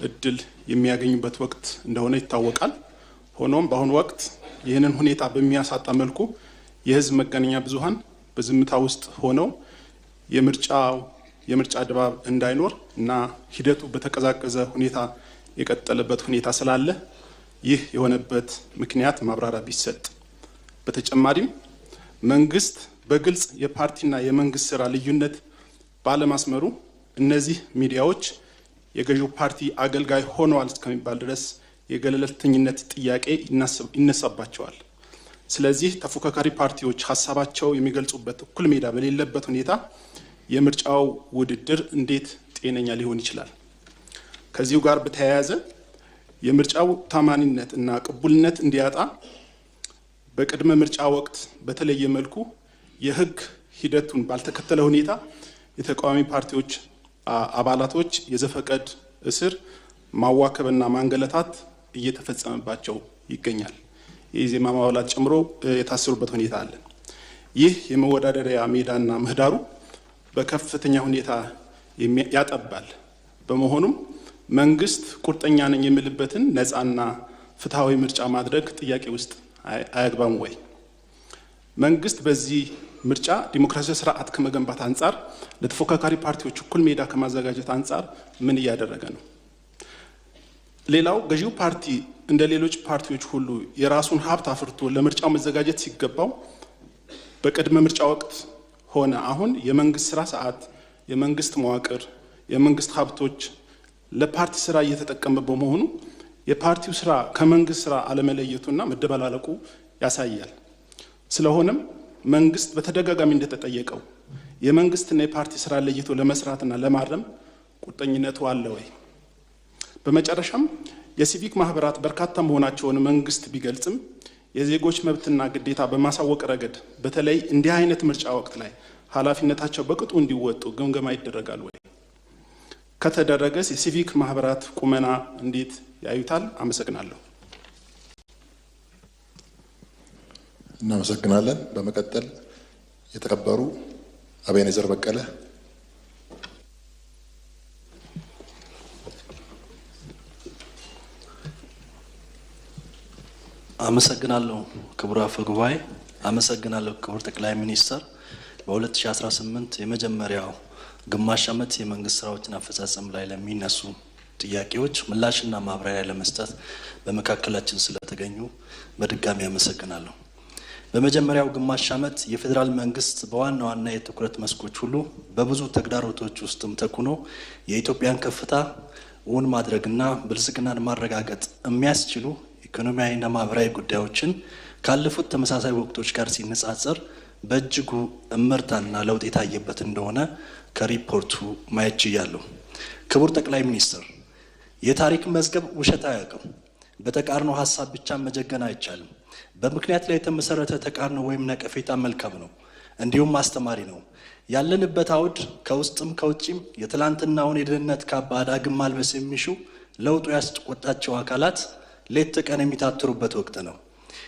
እድል የሚያገኙበት ወቅት እንደሆነ ይታወቃል። ሆኖም በአሁኑ ወቅት ይህንን ሁኔታ በሚያሳጣ መልኩ የህዝብ መገናኛ ብዙሃን በዝምታ ውስጥ ሆነው የምርጫ ድባብ እንዳይኖር እና ሂደቱ በተቀዛቀዘ ሁኔታ የቀጠለበት ሁኔታ ስላለ ይህ የሆነበት ምክንያት ማብራሪያ ቢሰጥ። በተጨማሪም መንግስት በግልጽ የፓርቲና የመንግስት ስራ ልዩነት ባለማስመሩ እነዚህ ሚዲያዎች የገዢው ፓርቲ አገልጋይ ሆነዋል እስከሚባል ድረስ የገለልተኝነት ጥያቄ ይነሳባቸዋል። ስለዚህ ተፎካካሪ ፓርቲዎች ሀሳባቸው የሚገልጹበት እኩል ሜዳ በሌለበት ሁኔታ የምርጫው ውድድር እንዴት ጤነኛ ሊሆን ይችላል? ከዚሁ ጋር በተያያዘ የምርጫው ታማኒነት እና ቅቡልነት እንዲያጣ በቅድመ ምርጫ ወቅት በተለየ መልኩ የህግ ሂደቱን ባልተከተለ ሁኔታ የተቃዋሚ ፓርቲዎች አባላቶች የዘፈቀድ እስር፣ ማዋከብና ማንገለታት እየተፈጸመባቸው ይገኛል። የኢዜማ አባላት ጨምሮ የታሰሩበት ሁኔታ አለ። ይህ የመወዳደሪያ ሜዳና ምህዳሩ በከፍተኛ ሁኔታ ያጠባል። በመሆኑም መንግስት ቁርጠኛ ነኝ የሚልበትን ነፃና ፍትሃዊ ምርጫ ማድረግ ጥያቄ ውስጥ አያግባም ወይ? መንግስት በዚህ ምርጫ ዲሞክራሲያዊ ስርዓት ከመገንባት አንጻር ለተፎካካሪ ፓርቲዎች እኩል ሜዳ ከማዘጋጀት አንጻር ምን እያደረገ ነው? ሌላው ገዢው ፓርቲ እንደ ሌሎች ፓርቲዎች ሁሉ የራሱን ሀብት አፍርቶ ለምርጫው መዘጋጀት ሲገባው በቅድመ ምርጫ ወቅት ሆነ አሁን የመንግስት ስራ ሰዓት፣ የመንግስት መዋቅር፣ የመንግስት ሀብቶች ለፓርቲ ስራ እየተጠቀመ በመሆኑ የፓርቲው ስራ ከመንግስት ስራ አለመለየቱና መደበላለቁ ያሳያል። ስለሆነም መንግስት በተደጋጋሚ እንደተጠየቀው የመንግስትና የፓርቲ ስራ ለይቶ ለመስራትና ለማረም ቁርጠኝነቱ አለ ወይ? በመጨረሻም የሲቪክ ማህበራት በርካታ መሆናቸውን መንግስት ቢገልጽም የዜጎች መብትና ግዴታ በማሳወቅ ረገድ በተለይ እንዲህ አይነት ምርጫ ወቅት ላይ ኃላፊነታቸው በቅጡ እንዲወጡ ግምገማ ይደረጋል ወይ? ከተደረገስ የሲቪክ ማህበራት ቁመና እንዴት ያዩታል? አመሰግናለሁ። እናመሰግናለን። በመቀጠል የተከበሩ አቤኔዘር በቀለ። አመሰግናለሁ ክቡር አፈ ጉባኤ፣ አመሰግናለሁ ክቡር ጠቅላይ ሚኒስትር። በ2018 የመጀመሪያው ግማሽ ዓመት የመንግስት ስራዎችን አፈጻጸም ላይ ለሚነሱ ጥያቄዎች ምላሽና ማብራሪያ ለመስጠት በመካከላችን ስለተገኙ በድጋሚ አመሰግናለሁ። በመጀመሪያው ግማሽ ዓመት የፌዴራል መንግስት በዋና ዋና የትኩረት መስኮች ሁሉ በብዙ ተግዳሮቶች ውስጥም ተኩኖ የኢትዮጵያን ከፍታ እውን ማድረግና ብልጽግናን ማረጋገጥ የሚያስችሉ ኢኮኖሚያዊና ማህበራዊ ጉዳዮችን ካለፉት ተመሳሳይ ወቅቶች ጋር ሲነጻጸር በእጅጉ እምርታና ለውጥ የታየበት እንደሆነ ከሪፖርቱ ማየት ችያለሁ። ክቡር ጠቅላይ ሚኒስትር፣ የታሪክ መዝገብ ውሸት አያውቅም። በተቃርኖ ሀሳብ ብቻ መጀገን አይቻልም። በምክንያት ላይ የተመሰረተ ተቃርኖ ወይም ነቀፌታ መልካም ነው፣ እንዲሁም አስተማሪ ነው። ያለንበት አውድ ከውስጥም ከውጭም የትላንትናውን የድህነት ካባ ዳግም ማልበስ የሚሹ ለውጡ ያስቆጣቸው አካላት ሌት ተቀን የሚታትሩበት ወቅት ነው።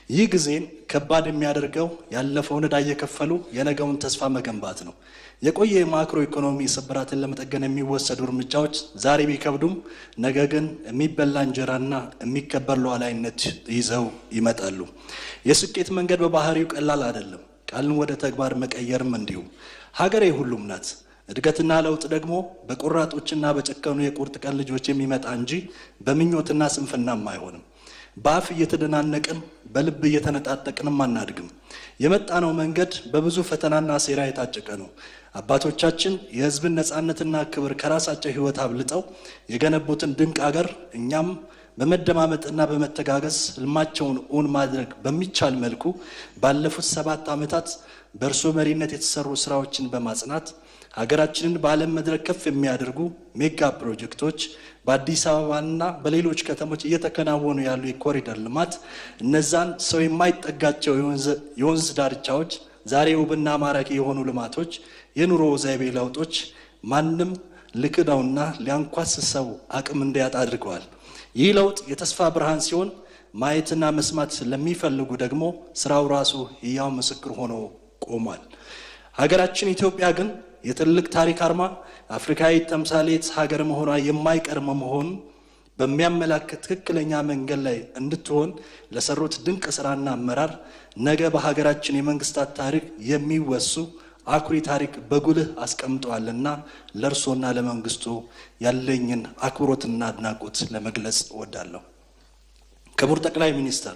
ይህ ጊዜን ከባድ የሚያደርገው ያለፈውን ዕዳ እየከፈሉ የነገውን ተስፋ መገንባት ነው። የቆየ የማክሮ ኢኮኖሚ ስብራትን ለመጠገን የሚወሰዱ እርምጃዎች ዛሬ ቢከብዱም ነገ ግን የሚበላ እንጀራና የሚከበር ሉዓላዊነት ይዘው ይመጣሉ። የስኬት መንገድ በባህሪው ቀላል አይደለም። ቃልን ወደ ተግባር መቀየርም እንዲሁ። ሀገሬ ሁሉም ናት። እድገትና ለውጥ ደግሞ በቆራጦችና በጨከኑ የቁርጥ ቀን ልጆች የሚመጣ እንጂ በምኞትና ስንፍናም አይሆንም። በአፍ እየተደናነቅን በልብ እየተነጣጠቅንም አናድግም። የመጣነው መንገድ በብዙ ፈተናና ሴራ የታጨቀ ነው። አባቶቻችን የሕዝብን ነፃነትና ክብር ከራሳቸው ሕይወት አብልጠው የገነቡትን ድንቅ አገር እኛም በመደማመጥና በመተጋገዝ ህልማቸውን እውን ማድረግ በሚቻል መልኩ ባለፉት 7 ዓመታት በእርሶ መሪነት የተሰሩ ስራዎችን በማጽናት ሀገራችንን በዓለም መድረክ ከፍ የሚያደርጉ ሜጋ ፕሮጀክቶች በአዲስ አበባና በሌሎች ከተሞች እየተከናወኑ ያሉ የኮሪደር ልማት እነዛን ሰው የማይጠጋቸው የወንዝ ዳርቻዎች ዛሬ ውብና ማራኪ የሆኑ ልማቶች የኑሮ ዘይቤ ለውጦች ማንም ልክዳውና ሊያንኳስሰው አቅም እንዲያጣ አድርገዋል። ይህ ለውጥ የተስፋ ብርሃን ሲሆን ማየትና መስማት ለሚፈልጉ ደግሞ ስራው ራሱ ሕያው ምስክር ሆኖ ቆሟል። ሀገራችን ኢትዮጵያ ግን የትልቅ ታሪክ አርማ አፍሪካዊ ተምሳሌት ሀገር መሆኗ የማይቀር መሆኑን በሚያመላክት ትክክለኛ መንገድ ላይ እንድትሆን ለሰሩት ድንቅ ስራና አመራር ነገ በሀገራችን የመንግስታት ታሪክ የሚወሱ አኩሪ ታሪክ በጉልህ አስቀምጠዋልና ለእርሶና ለመንግስቱ ያለኝን አክብሮትና አድናቆት ለመግለጽ እወዳለሁ። ክቡር ጠቅላይ ሚኒስትር፣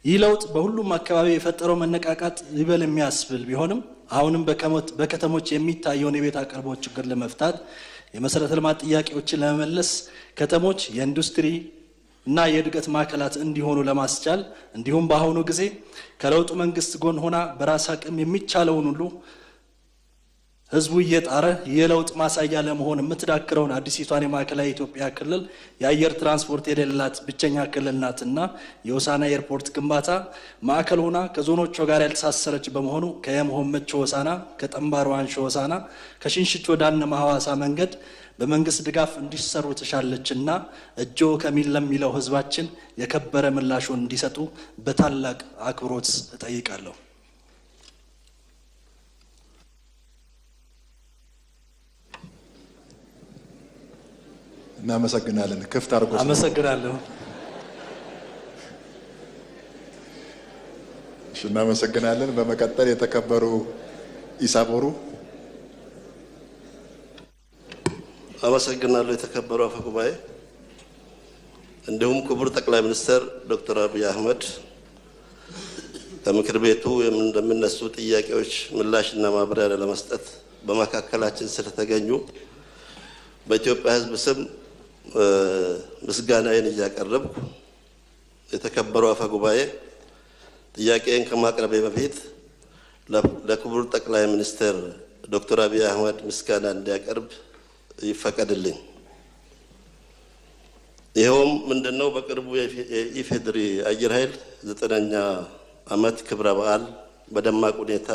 ይህ ለውጥ በሁሉም አካባቢ የፈጠረው መነቃቃት ይበል የሚያስብል ቢሆንም አሁንም በከተሞች የሚታየውን የቤት አቅርቦት ችግር ለመፍታት የመሰረተ ልማት ጥያቄዎችን ለመመለስ ከተሞች የኢንዱስትሪ እና የእድገት ማዕከላት እንዲሆኑ ለማስቻል እንዲሁም በአሁኑ ጊዜ ከለውጡ መንግስት ጎን ሆና በራስ አቅም የሚቻለውን ሁሉ ህዝቡ እየጣረ የለውጥ ማሳያ ለመሆን የምትዳክረውን አዲሲቷን የማዕከላዊ ኢትዮጵያ ክልል የአየር ትራንስፖርት የሌላት ብቸኛ ክልል ናትና የሆሳና ኤርፖርት ግንባታ ማዕከል ሆና ከዞኖቿ ጋር ያልተሳሰረች በመሆኑ ከየመሆመች ሆሳና፣ ከጠምባሮ አንሽ ሆሳና፣ ከሽንሽቾ ዳነማ ሐዋሳ መንገድ በመንግስት ድጋፍ እንዲሰሩ ተሻለችና እጆ ከሚል ለሚለው ህዝባችን የከበረ ምላሹን እንዲሰጡ በታላቅ አክብሮት እጠይቃለሁ። እናመሰግናለን። ክፍት አድርጎ አመሰግናለሁ። እሺ፣ እናመሰግናለን። በመቀጠል የተከበሩ ኢሳቦሩ። አመሰግናለሁ። የተከበሩ አፈ ጉባኤ፣ እንዲሁም ክቡር ጠቅላይ ሚኒስትር ዶክተር አብይ አህመድ ከምክር ቤቱ እንደሚነሱ ጥያቄዎች ምላሽና ማብራሪያ ለመስጠት በመካከላችን ስለተገኙ በኢትዮጵያ ሕዝብ ስም ምስጋናዬን እያቀረብኩ የተከበሩ አፈ ጉባኤ፣ ጥያቄን ከማቅረቤ በፊት ለክቡር ጠቅላይ ሚኒስትር ዶክተር አብይ አህመድ ምስጋና እንዲያቀርብ ይፈቀድልኝ። ይኸውም ምንድነው? በቅርቡ የኢፌዴሪ አየር ኃይል 9ኛ ዓመት ክብረ በዓል በደማቅ ሁኔታ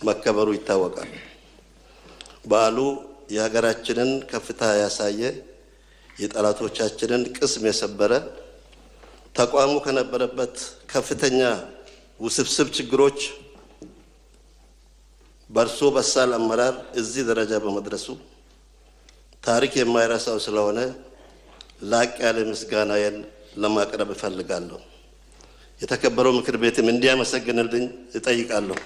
መከበሩ ይታወቃል። በዓሉ የሀገራችንን ከፍታ ያሳየ፣ የጠላቶቻችንን ቅስም የሰበረ፣ ተቋሙ ከነበረበት ከፍተኛ ውስብስብ ችግሮች በእርሶ በሳል አመራር እዚህ ደረጃ በመድረሱ ታሪክ የማይረሳው ስለሆነ ላቅ ያለ ምስጋናዬን ለማቅረብ እፈልጋለሁ። የተከበረው ምክር ቤትም እንዲያመሰግንልኝ እጠይቃለሁ።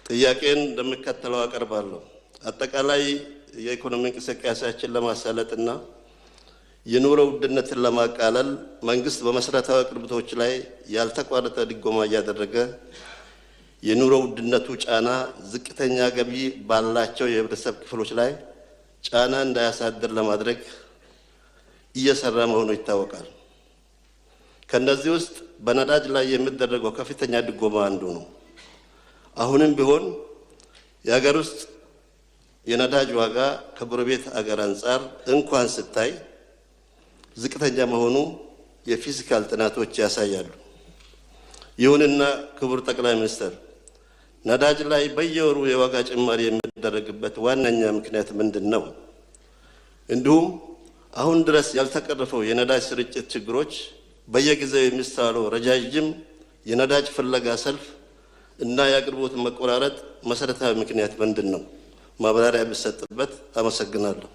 ጥያቄን እንደሚከተለው አቀርባለሁ። አጠቃላይ የኢኮኖሚ እንቅስቃሴያችን ለማሳለጥና የኑሮ ውድነትን ለማቃለል መንግስት በመሰረታዊ አቅርቦቶች ላይ ያልተቋረጠ ድጎማ እያደረገ የኑሮ ውድነቱ ጫና ዝቅተኛ ገቢ ባላቸው የህብረተሰብ ክፍሎች ላይ ጫና እንዳያሳድር ለማድረግ እየሰራ መሆኑ ይታወቃል። ከነዚህ ውስጥ በነዳጅ ላይ የሚደረገው ከፍተኛ ድጎማ አንዱ ነው። አሁንም ቢሆን የሀገር ውስጥ የነዳጅ ዋጋ ከጎረቤት አገር አንጻር እንኳን ስታይ ዝቅተኛ መሆኑ የፊዚካል ጥናቶች ያሳያሉ። ይሁንና ክቡር ጠቅላይ ሚኒስትር፣ ነዳጅ ላይ በየወሩ የዋጋ ጭማሪ የሚደረግበት ዋነኛ ምክንያት ምንድነው? እንዲሁም አሁን ድረስ ያልተቀረፈው የነዳጅ ስርጭት ችግሮች፣ በየጊዜው የሚስተዋለው ረጃጅም የነዳጅ ፍለጋ ሰልፍ እና የአቅርቦት መቆራረጥ መሰረታዊ ምክንያት ምንድነው? ማብራሪያ ቢሰጥበት። አመሰግናለሁ።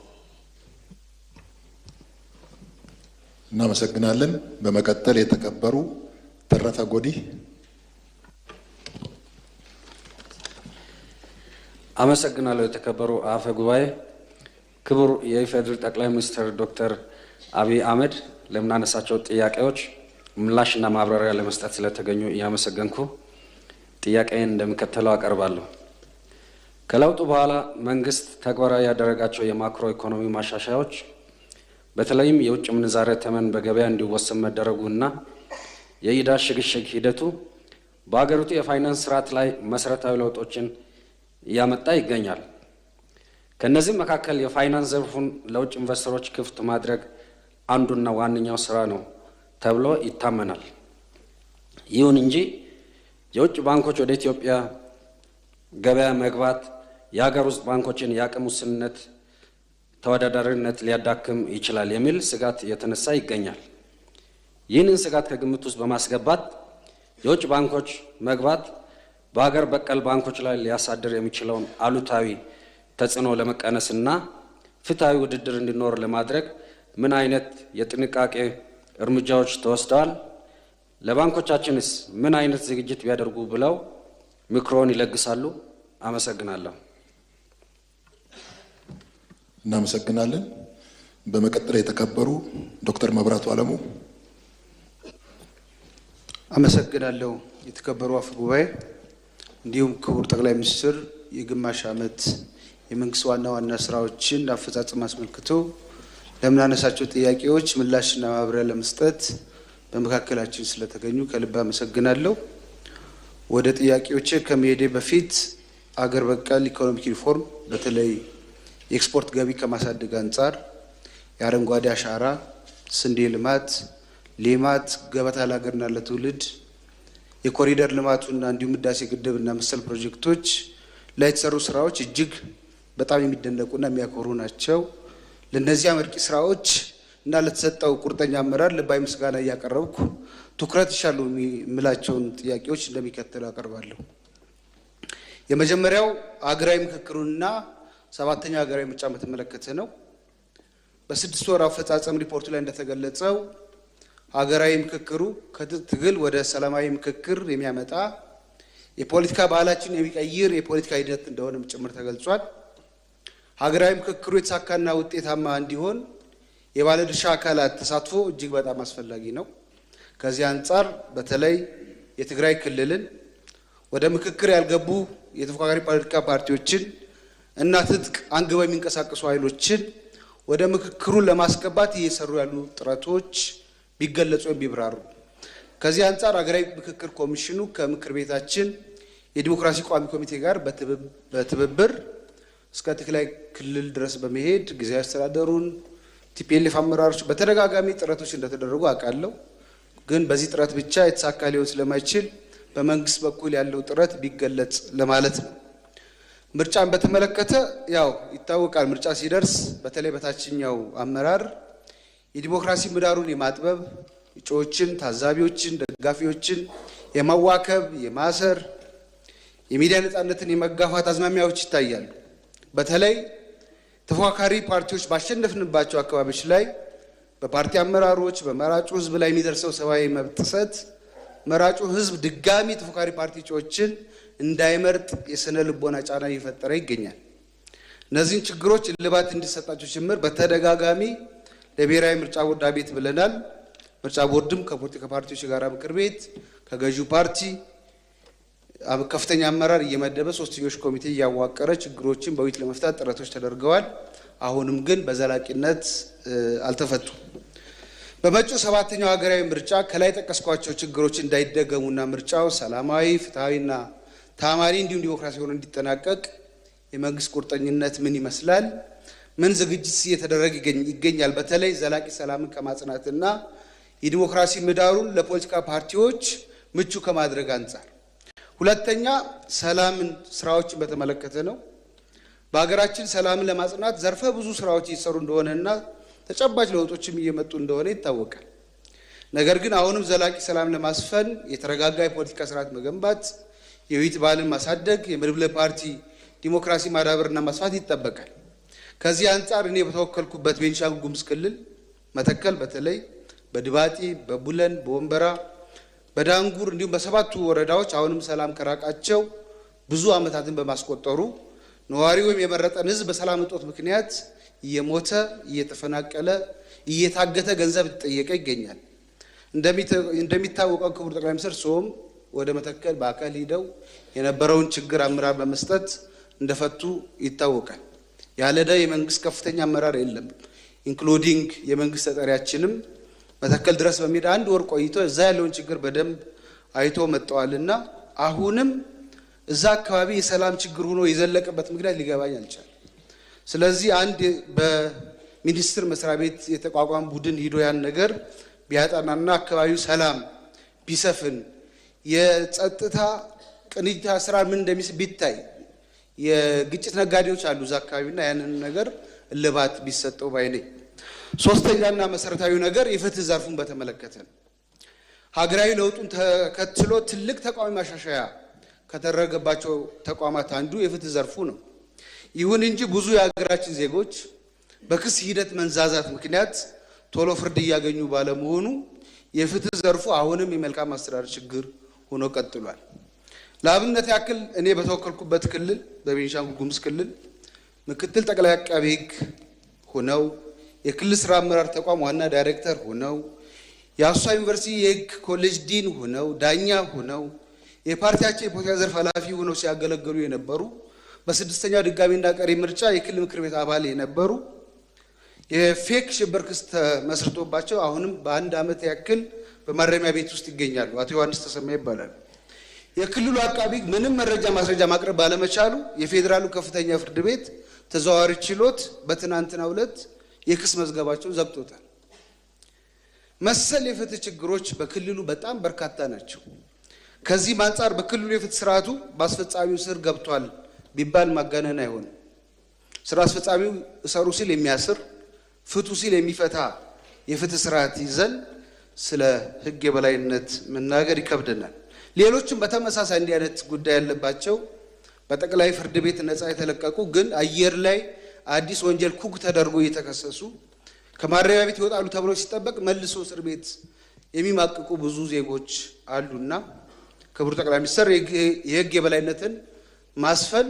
እናመሰግናለን። በመቀጠል የተከበሩ ተረፈ ጎዲ። አመሰግናለሁ። የተከበሩ አፈ ጉባኤ፣ ክቡር የኢፌዴሪ ጠቅላይ ሚኒስትር ዶክተር አብይ አህመድ ለምናነሳቸው ጥያቄዎች ምላሽና ማብራሪያ ለመስጠት ስለተገኙ እያመሰገንኩ ጥያቄን እንደሚከተለው አቀርባለሁ። ከለውጡ በኋላ መንግስት ተግባራዊ ያደረጋቸው የማክሮ ኢኮኖሚ ማሻሻያዎች በተለይም የውጭ ምንዛሬ ተመን በገበያ እንዲወሰን መደረጉና የዕዳ ሽግሽግ ሂደቱ በሀገሪቱ የፋይናንስ ስርዓት ላይ መሰረታዊ ለውጦችን እያመጣ ይገኛል። ከነዚህ መካከል የፋይናንስ ዘርፉን ለውጭ ኢንቨስተሮች ክፍት ማድረግ አንዱና ዋነኛው ስራ ነው ተብሎ ይታመናል። ይሁን እንጂ የውጭ ባንኮች ወደ ኢትዮጵያ ገበያ መግባት የሀገር ውስጥ ባንኮችን የአቅም ውስንነት ተወዳዳሪነት ሊያዳክም ይችላል የሚል ስጋት እየተነሳ ይገኛል። ይህንን ስጋት ከግምት ውስጥ በማስገባት የውጭ ባንኮች መግባት በሀገር በቀል ባንኮች ላይ ሊያሳድር የሚችለውን አሉታዊ ተጽዕኖ ለመቀነስና ፍትሐዊ ውድድር እንዲኖር ለማድረግ ምን አይነት የጥንቃቄ እርምጃዎች ተወስደዋል? ለባንኮቻችንስ ምን አይነት ዝግጅት ቢያደርጉ ብለው ምክሮን ይለግሳሉ? አመሰግናለሁ። እናመሰግናለን። በመቀጠል የተከበሩ ዶክተር መብራቱ አለሙ። አመሰግናለሁ። የተከበሩ አፈ ጉባኤ፣ እንዲሁም ክቡር ጠቅላይ ሚኒስትር የግማሽ ዓመት የመንግስት ዋና ዋና ስራዎችን አፈጻጸም አስመልክቶ ለምናነሳቸው ጥያቄዎች ምላሽና ማብራሪያ ለመስጠት በመካከላችን ስለተገኙ ከልብ አመሰግናለሁ። ወደ ጥያቄዎቼ ከመሄዴ በፊት አገር በቀል ኢኮኖሚክ ሪፎርም በተለይ የኤክስፖርት ገቢ ከማሳደግ አንጻር የአረንጓዴ አሻራ፣ ስንዴ ልማት፣ ሌማት፣ ገበታ ለሀገርና ለትውልድ፣ የኮሪደር ልማቱና እንዲሁም ህዳሴ ግድብና መሰል ፕሮጀክቶች ላይ የተሰሩ ስራዎች እጅግ በጣም የሚደነቁና የሚያኮሩ ናቸው። ለነዚህ አመርቂ ስራዎች እና ለተሰጠው ቁርጠኛ አመራር ልባዊ ምስጋና እያቀረብኩ ትኩረት ይሻሉ የሚላቸውን ጥያቄዎች እንደሚከተለው አቀርባለሁ። የመጀመሪያው ሀገራዊ ምክክሩንና ሰባተኛው ሀገራዊ ምርጫ በተመለከተ ነው። በ6 ወር አፈጻጸም ሪፖርቱ ላይ እንደተገለጸው ሀገራዊ ምክክሩ ከትግል ወደ ሰላማዊ ምክክር የሚያመጣ የፖለቲካ ባህላችን የሚቀይር የፖለቲካ ሂደት እንደሆነም ጭምር ተገልጿል። ሀገራዊ ምክክሩ የተሳካና ውጤታማ እንዲሆን የባለድርሻ አካላት ተሳትፎ እጅግ በጣም አስፈላጊ ነው። ከዚህ አንጻር በተለይ የትግራይ ክልልን ወደ ምክክር ያልገቡ የተፎካካሪ ፖለቲካ ፓርቲዎችን እና ትጥቅ አንግበው የሚንቀሳቀሱ ኃይሎችን ወደ ምክክሩ ለማስገባት እየሰሩ ያሉ ጥረቶች ቢገለጹ ቢብራሩ። ከዚህ አንጻር ሀገራዊ ምክክር ኮሚሽኑ ከምክር ቤታችን የዲሞክራሲ ቋሚ ኮሚቴ ጋር በትብብር እስከ ትግራይ ክልል ድረስ በመሄድ ጊዜያዊ አስተዳደሩን ቲፒኤልኤፍ አመራሮች በተደጋጋሚ ጥረቶች እንደተደረጉ አውቃለሁ። ግን በዚህ ጥረት ብቻ የተሳካ ሊሆን ስለማይችል በመንግስት በኩል ያለው ጥረት ቢገለጽ ለማለት ነው። ምርጫን በተመለከተ ያው ይታወቃል። ምርጫ ሲደርስ በተለይ በታችኛው አመራር የዲሞክራሲ ምህዳሩን የማጥበብ እጩዎችን፣ ታዛቢዎችን፣ ደጋፊዎችን የማዋከብ የማሰር የሚዲያ ነፃነትን የመጋፋት አዝማሚያዎች ይታያሉ። በተለይ ተፎካካሪ ፓርቲዎች ባሸነፍንባቸው አካባቢዎች ላይ በፓርቲ አመራሮች በመራጩ ህዝብ ላይ የሚደርሰው ሰብአዊ መብት ጥሰት መራጩ ህዝብ ድጋሚ ተፎካካሪ ፓርቲ እጩዎችን እንዳይመርጥ የስነ ልቦና ጫና እየፈጠረ ይገኛል። እነዚህን ችግሮች እልባት እንዲሰጣቸው ጭምር በተደጋጋሚ ለብሔራዊ ምርጫ ቦርድ አቤት ብለናል። ምርጫ ቦርድም ከፖለቲካ ፓርቲዎች ጋር ምክር ቤት ከገዢው ፓርቲ ከፍተኛ አመራር እየመደበ ሶስትዮሽ ኮሚቴ እያዋቀረ ችግሮችን በውይይት ለመፍታት ጥረቶች ተደርገዋል። አሁንም ግን በዘላቂነት አልተፈቱም። በመጪው ሰባተኛው ሀገራዊ ምርጫ ከላይ ጠቀስኳቸው ችግሮች እንዳይደገሙና ምርጫው ሰላማዊ፣ ፍትሐዊና ታማኒ እንዲሁም ዲሞክራሲ ሆኖ እንዲጠናቀቅ የመንግስት ቁርጠኝነት ምን ይመስላል? ምን ዝግጅት እየተደረገ ይገኛል? በተለይ ዘላቂ ሰላምን ከማጽናትና የዲሞክራሲ ምህዳሩን ለፖለቲካ ፓርቲዎች ምቹ ከማድረግ አንጻር። ሁለተኛ ሰላምን ስራዎችን በተመለከተ ነው። በሀገራችን ሰላምን ለማጽናት ዘርፈ ብዙ ስራዎች እየሰሩ እንደሆነና ተጨባጭ ለውጦችም እየመጡ እንደሆነ ይታወቃል። ነገር ግን አሁንም ዘላቂ ሰላም ለማስፈን የተረጋጋ የፖለቲካ ስርዓት መገንባት፣ የውይይት ባህልን ማሳደግ፣ የመድብለ ፓርቲ ዲሞክራሲ ማዳበርና ማስፋት ይጠበቃል። ከዚህ አንጻር እኔ በተወከልኩበት ቤንሻንጉል ጉሙዝ ክልል መተከል በተለይ በድባጢ፣ በቡለን፣ በወንበራ፣ በዳንጉር እንዲሁም በሰባቱ ወረዳዎች አሁንም ሰላም ከራቃቸው ብዙ ዓመታትን በማስቆጠሩ ነዋሪው የመረጠን ህዝብ በሰላም እጦት ምክንያት እየሞተ እየተፈናቀለ እየታገተ ገንዘብ እየተጠየቀ ይገኛል። እንደሚታወቀው ክቡር ጠቅላይ ሚኒስትር ሶም ወደ መተከል በአካል ሂደው የነበረውን ችግር አመራር በመስጠት እንደፈቱ ይታወቃል። ያለዳ የመንግስት ከፍተኛ አመራር የለም ኢንክሉዲንግ የመንግስት ተጠሪያችንም መተከል ድረስ በሚሄድ 1 ወር ቆይቶ እዛ ያለውን ችግር በደንብ አይቶ መጥተዋልና አሁንም እዛ አካባቢ የሰላም ችግር ሆኖ የዘለቀበት ምክንያት ሊገባኝ አልቻለም። ስለዚህ አንድ በሚኒስትር መስሪያ ቤት የተቋቋመ ቡድን ሂዶ ያን ነገር ቢያጠናና አካባቢው ሰላም ቢሰፍን የጸጥታ ቅንጅት ስራ ምን እንደሚስብ ቢታይ የግጭት ነጋዴዎች አሉ እዛ አካባቢና ያንን ነገር እልባት ቢሰጠው ባይ ነኝ። ሶስተኛና መሰረታዊ ነገር የፍትህ ዘርፉን በተመለከተ ነው። ሀገራዊ ለውጡን ተከትሎ ትልቅ ተቋሚ ማሻሻያ ከተደረገባቸው ተቋማት አንዱ የፍትህ ዘርፉ ነው። ይሁን እንጂ ብዙ የሀገራችን ዜጎች በክስ ሂደት መንዛዛት ምክንያት ቶሎ ፍርድ እያገኙ ባለመሆኑ የፍትህ ዘርፉ አሁንም የመልካም አስተዳደር ችግር ሆኖ ቀጥሏል። ለአብነት ያክል እኔ በተወከልኩበት ክልል በቤኒሻንጉል ጉሙዝ ክልል ምክትል ጠቅላይ አቃቤ ሕግ ሆነው የክልል ስራ አመራር ተቋም ዋና ዳይሬክተር ሆነው የአሶሳ ዩኒቨርሲቲ የሕግ ኮሌጅ ዲን ሆነው ዳኛ ሆነው የፓርቲያቸው የፖለቲካ ዘርፍ ኃላፊ ሆነው ሲያገለግሉ የነበሩ በስድስተኛው ድጋሚና ቀሪ ምርጫ የክልል ምክር ቤት አባል የነበሩ የፌክ ሽብር ክስ ተመስርቶባቸው አሁንም በ1 ዓመት ያክል በማረሚያ ቤት ውስጥ ይገኛሉ። አቶ ዮሐንስ ተሰማ ይባላል። የክልሉ አቃቢ ምንም መረጃ ማስረጃ ማቅረብ ባለመቻሉ የፌዴራሉ ከፍተኛ ፍርድ ቤት ተዘዋዋሪ ችሎት በትናንትናው ዕለት የክስ መዝገባቸውን ዘግቶታል። መሰል የፍትህ ችግሮች በክልሉ በጣም በርካታ ናቸው። ከዚህ አንጻር በክልሉ የፍትህ ስርዓቱ በአስፈጻሚው ስር ገብቷል ቢባል ማጋነን አይሆንም። ስራ አስፈጻሚው እሰሩ ሲል የሚያስር ፍቱ ሲል የሚፈታ የፍትህ ስርዓት ይዘን ስለ ህግ የበላይነት መናገር ይከብደናል። ሌሎችም በተመሳሳይ እንዲህ አይነት ጉዳይ ያለባቸው በጠቅላይ ፍርድ ቤት ነፃ የተለቀቁ ግን አየር ላይ አዲስ ወንጀል ኩክ ተደርጎ እየተከሰሱ ከማረሚያ ቤት ይወጣሉ ተብሎ ሲጠበቅ መልሶ እስር ቤት የሚማቅቁ ብዙ ዜጎች አሉና ክቡር ጠቅላይ ሚኒስትር የህግ የበላይነትን ማስፈን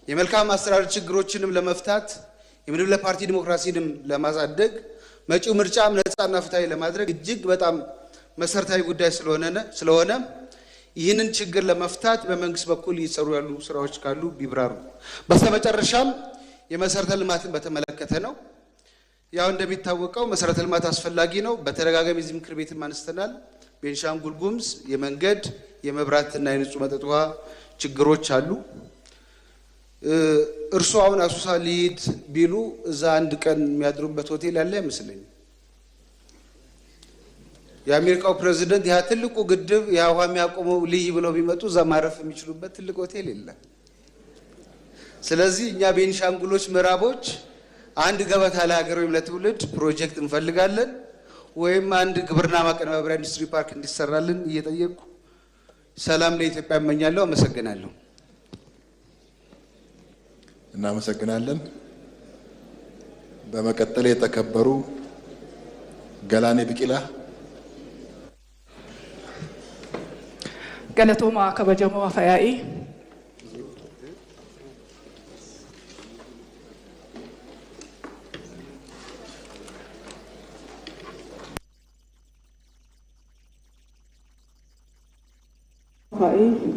የመልካም አስተዳደር ችግሮችንም ለመፍታት የመድብለ ፓርቲ ዲሞክራሲንም ለማሳደግ መጪው ምርጫም ነፃና ፍትሃዊ ለማድረግ እጅግ በጣም መሰረታዊ ጉዳይ ስለሆነ ይህንን ችግር ለመፍታት በመንግስት በኩል እየሰሩ ያሉ ስራዎች ካሉ ቢብራሩ። በስተመጨረሻም የመሰረተ ልማትን በተመለከተ ነው። ያው እንደሚታወቀው መሰረተ ልማት አስፈላጊ ነው። በተደጋጋሚ እዚህ ምክር ቤትም አንስተናል። ቤኒሻንጉል ጉሙዝ የመንገድ የመብራትና የንጹህ መጠጥ ውሃ ችግሮች አሉ። እርሱ አሁን አሶሳ ሊሄድ ቢሉ እዛ 1 ቀን የሚያድሩበት ሆቴል ያለ አይመስለኝም። የአሜሪካው ፕሬዝዳንት ያ ትልቁ ግድብ ያ ውሃ የሚያቆመው ልይ ብለው ቢመጡ እዛ ማረፍ የሚችሉበት ትልቅ ሆቴል የለም። ስለዚህ እኛ ቤኒሻንጉሎች ምዕራቦች አንድ ገበታ ለሀገር ወይም ለትውልድ ፕሮጀክት እንፈልጋለን ወይም አንድ ግብርና ማቀነባበሪያ ኢንዱስትሪ ፓርክ እንዲሰራልን እየጠየቁ ሰላም ለኢትዮጵያ እመኛለሁ። አመሰግናለሁ። እናመሰግናለን። በመቀጠል የተከበሩ ገላኔ ቢቂላ ገለቶማ ከበጀሞ አፈያኢ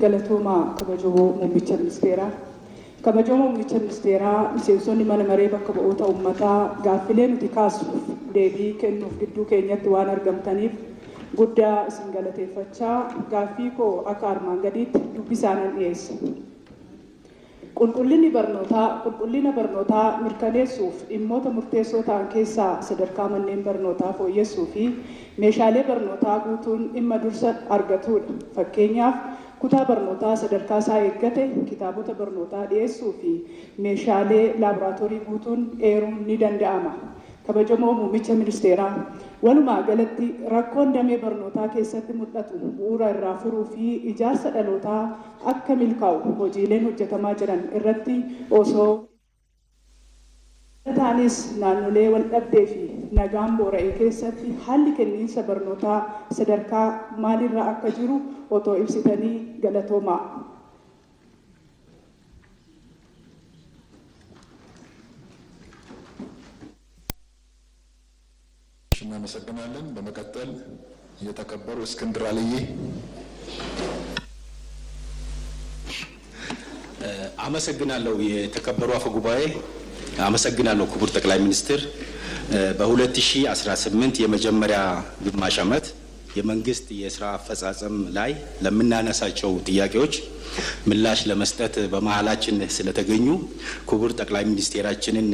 ገለቶማ ከበጀሞ ሙምቢቸ ሚኒስቴራ ከበጀሞ ሙምቢቸ ሚኒስቴራ ሚሴንሶኒ መነመሬ በከበኦታ ኡመታ ጋፊሌን ቲካሱ ዴቢ ከኑፍ ግዱ ኬኘት ዋን አርገምተኒፍ ጉዳ ሲንገለቴፈቻ ጋፊኮ አካርማን ገዲት ዱቢሳነን ኤስ qulqullina barnootaa mirkaneessuuf dhimmoota murteessoo ta'an keessaa sadarkaa manneen barnootaa fooyyessuu fi meeshaalee barnootaa guutuun dhimma dursa argatudha. Fakkeenyaaf kutaa barnootaa sadarkaa isaa eeggate kitaabota barnootaa dhiyeessuu fi meeshaalee laaboraatoorii guutuun eeruun ni danda'ama. Kabajamoo muummicha ministeeraa walumaa galatti rakkoon damee barnootaa keessatti mul'atu bu'uura irraa furuu fi ijaarsa dhalootaa akka milkaa'u hojiileen hojjetamaa jiran irratti osoo taanis naannolee wal dhabdee fi nagaan boora'ee keessatti haalli kenniinsa barnootaa sadarkaa maalirra akka jiru otoo ibsitanii galatoomaa. እናመሰግናለን። በመቀጠል የተከበሩ እስክንድር አልዬ አመሰግናለሁ የተከበሩ አፈ ጉባኤ። አመሰግናለሁ ክቡር ጠቅላይ ሚኒስትር። በ2018 የመጀመሪያ ግማሽ ዓመት የመንግስት የስራ አፈጻጸም ላይ ለምናነሳቸው ጥያቄዎች ምላሽ ለመስጠት በመሃላችን ስለተገኙ ክቡር ጠቅላይ ሚኒስቴራችንን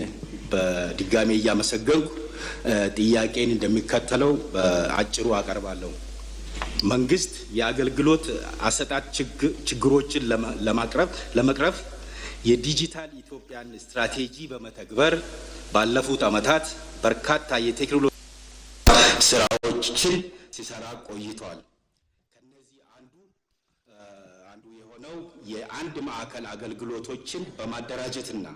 በድጋሚ እያመሰገንኩ ጥያቄን እንደሚከተለው በአጭሩ አቀርባለሁ። መንግስት የአገልግሎት አሰጣጥ ችግሮችን ለመቅረፍ የዲጂታል ኢትዮጵያን ስትራቴጂ በመተግበር ባለፉት ዓመታት በርካታ የቴክኖሎጂ ስራዎችን ሲሰራ ቆይቷል። ከነዚህ አንዱ የሆነው የአንድ ማዕከል አገልግሎቶችን በማደራጀትና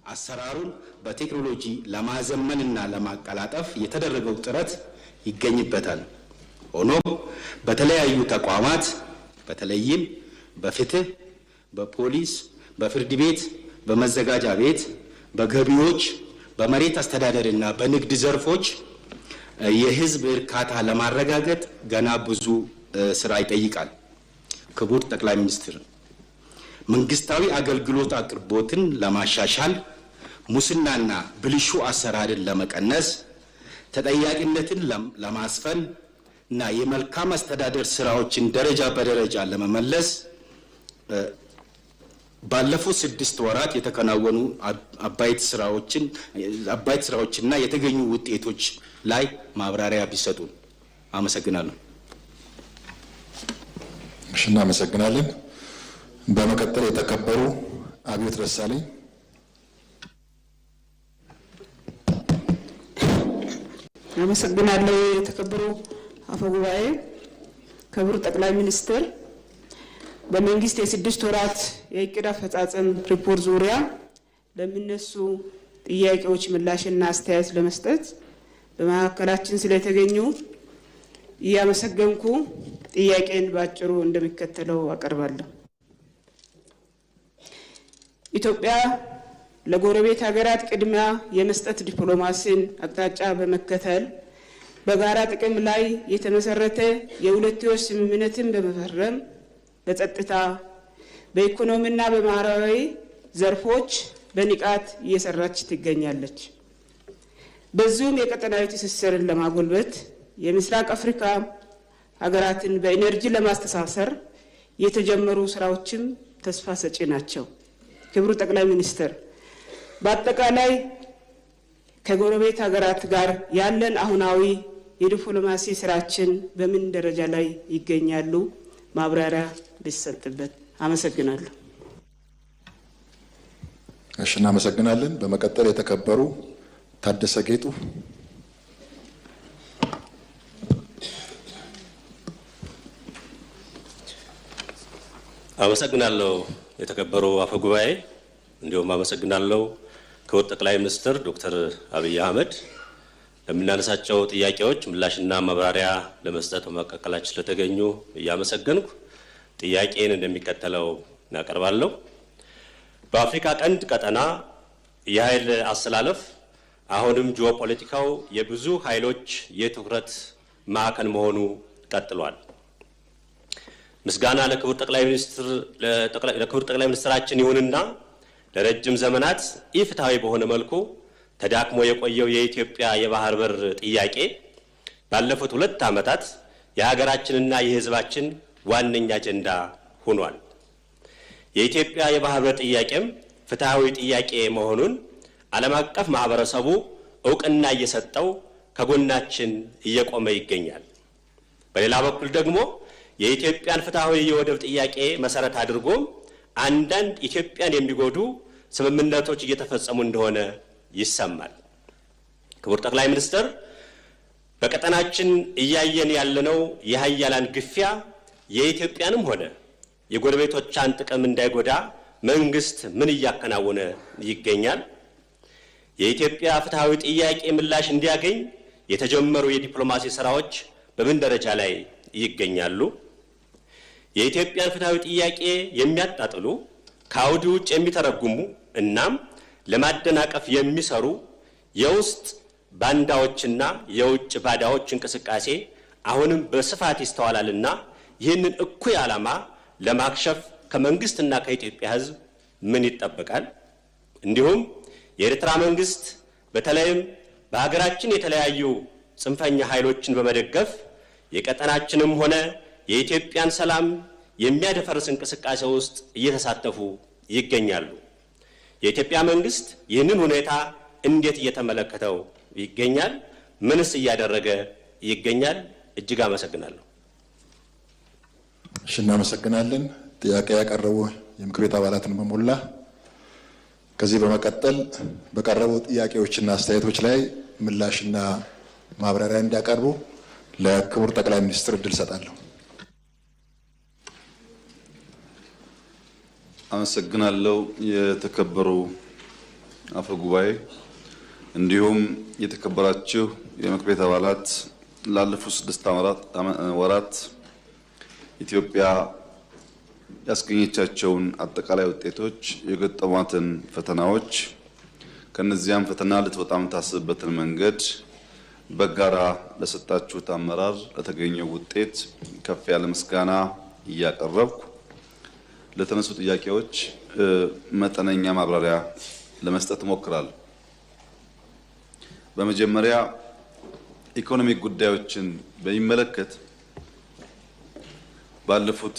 አሰራሩን በቴክኖሎጂ ለማዘመንና ለማቀላጠፍ የተደረገው ጥረት ይገኝበታል። ሆኖም በተለያዩ ተቋማት በተለይም በፍትህ፣ በፖሊስ፣ በፍርድ ቤት፣ በመዘጋጃ ቤት፣ በገቢዎች፣ በመሬት አስተዳደርና በንግድ ዘርፎች የህዝብ እርካታ ለማረጋገጥ ገና ብዙ ስራ ይጠይቃል። ክቡር ጠቅላይ ሚኒስትር፣ መንግስታዊ አገልግሎት አቅርቦትን ለማሻሻል፣ ሙስናና ብልሹ አሰራርን ለመቀነስ፣ ተጠያቂነትን ለማስፈን እና የመልካም አስተዳደር ስራዎችን ደረጃ በደረጃ ለመመለስ ባለፉት 6 ወራት የተከናወኑ አባይት ስራዎችና የተገኙ ውጤቶች ላይ ማብራሪያ ቢሰጡ። አመሰግናለሁ። እሺ፣ እናመሰግናለን። በመቀጠል የተከበሩ አብዮት ደሳለኝ። አመሰግናለሁ የተከበሩ አፈ ጉባኤ። ክቡር ጠቅላይ ሚኒስትር፣ በመንግስት የ6 ወራት የእቅድ አፈጻጸም ሪፖርት ዙሪያ ለሚነሱ ጥያቄዎች ምላሽና አስተያየት ለመስጠት በመካከላችን ስለተገኙ እያመሰገንኩ ጥያቄን ባጭሩ እንደሚከተለው አቀርባለሁ። ኢትዮጵያ ለጎረቤት ሀገራት ቅድሚያ የመስጠት ዲፕሎማሲን አቅጣጫ በመከተል በጋራ ጥቅም ላይ የተመሰረተ የሁለትዮሽ ስምምነትን በመፈረም በጸጥታ፣ በኢኮኖሚና በማህበራዊ ዘርፎች በንቃት እየሰራች ትገኛለች። በዚሁም የቀጠናዊ ትስስርን ለማጎልበት የምስራቅ አፍሪካ ሀገራትን በኢነርጂ ለማስተሳሰር የተጀመሩ ስራዎችም ተስፋ ሰጪ ናቸው። ክቡር ጠቅላይ ሚኒስትር፣ በአጠቃላይ ከጎረቤት ሀገራት ጋር ያለን አሁናዊ የዲፕሎማሲ ስራችን በምን ደረጃ ላይ ይገኛሉ? ማብራሪያ ቢሰጥበት። አመሰግናለሁ። እሺ፣ እናመሰግናለን። በመቀጠል የተከበሩ ታደሰ ጌጡ። አመሰግናለሁ የተከበሩ አፈ ጉባኤ። እንዲሁም አመሰግናለሁ ክቡር ጠቅላይ ሚኒስትር ዶክተር አብይ አህመድ ለምናነሳቸው ጥያቄዎች ምላሽና ማብራሪያ ለመስጠት በመካከላችን ስለተገኙ እያመሰገንኩ ጥያቄን እንደሚከተለው እናቀርባለሁ። በአፍሪካ ቀንድ ቀጠና የኃይል አሰላለፍ አሁንም ጂኦፖለቲካው የብዙ ኃይሎች የትኩረት ማዕከል መሆኑ ቀጥሏል። ምስጋና ለክቡር ጠቅላይ ሚኒስትራችን ይሁንና ለረጅም ዘመናት ኢፍትሐዊ በሆነ መልኩ ተዳክሞ የቆየው የኢትዮጵያ የባህር በር ጥያቄ ባለፉት 2 ዓመታት የሀገራችንና የሕዝባችን ዋነኛ አጀንዳ ሆኗል። የኢትዮጵያ የባህር በር ጥያቄም ፍትሐዊ ጥያቄ መሆኑን ዓለም አቀፍ ማህበረሰቡ እውቅና እየሰጠው ከጎናችን እየቆመ ይገኛል። በሌላ በኩል ደግሞ የኢትዮጵያን ፍትሐዊ የወደብ ጥያቄ መሰረት አድርጎ አንዳንድ ኢትዮጵያን የሚጎዱ ስምምነቶች እየተፈጸሙ እንደሆነ ይሰማል። ክቡር ጠቅላይ ሚኒስትር፣ በቀጠናችን እያየን ያለነው የሀያላን ግፊያ የኢትዮጵያንም ሆነ የጎረቤቶቿን ጥቅም እንዳይጎዳ መንግስት ምን እያከናወነ ይገኛል? የኢትዮጵያ ፍትሐዊ ጥያቄ ምላሽ እንዲያገኝ የተጀመሩ የዲፕሎማሲ ስራዎች በምን ደረጃ ላይ ይገኛሉ? የኢትዮጵያን ፍትሐዊ ጥያቄ የሚያጣጥሉ ከአውድ ውጭ የሚተረጉሙ እናም ለማደናቀፍ የሚሰሩ የውስጥ ባንዳዎችና የውጭ ባዳዎች እንቅስቃሴ አሁንም በስፋት ይስተዋላልና ይህንን እኩይ ዓላማ ለማክሸፍ ከመንግስትና ከኢትዮጵያ ሕዝብ ምን ይጠበቃል? እንዲሁም የኤርትራ መንግስት በተለይም በሀገራችን የተለያዩ ጽንፈኛ ኃይሎችን በመደገፍ የቀጠናችንም ሆነ የኢትዮጵያን ሰላም የሚያደፈርስ እንቅስቃሴ ውስጥ እየተሳተፉ ይገኛሉ። የኢትዮጵያ መንግስት ይህንን ሁኔታ እንዴት እየተመለከተው ይገኛል? ምንስ እያደረገ ይገኛል? እጅግ አመሰግናለሁ። እሺ፣ እናመሰግናለን። ጥያቄ ያቀረቡ የምክር ቤት አባላትን በሞላ ከዚህ በመቀጠል በቀረቡ ጥያቄዎችና አስተያየቶች ላይ ምላሽና ማብራሪያ እንዲያቀርቡ ለክቡር ጠቅላይ ሚኒስትር እድል ሰጣለሁ። አመሰግናለሁ። የተከበሩ አፈ ጉባኤ፣ እንዲሁም የተከበራችሁ የምክር ቤት አባላት፣ ላለፉት 6 ወራት ኢትዮጵያ ያስገኘቻቸውን አጠቃላይ ውጤቶች፣ የገጠሟትን ፈተናዎች፣ ከነዚያም ፈተና ልትወጣ የምታስብበትን መንገድ በጋራ ለሰጣችሁት አመራር ለተገኘው ውጤት ከፍ ያለ ምስጋና እያቀረብኩ ለተነሱ ጥያቄዎች መጠነኛ ማብራሪያ ለመስጠት እሞክራለሁ። በመጀመሪያ ኢኮኖሚክ ጉዳዮችን በሚመለከት ባለፉት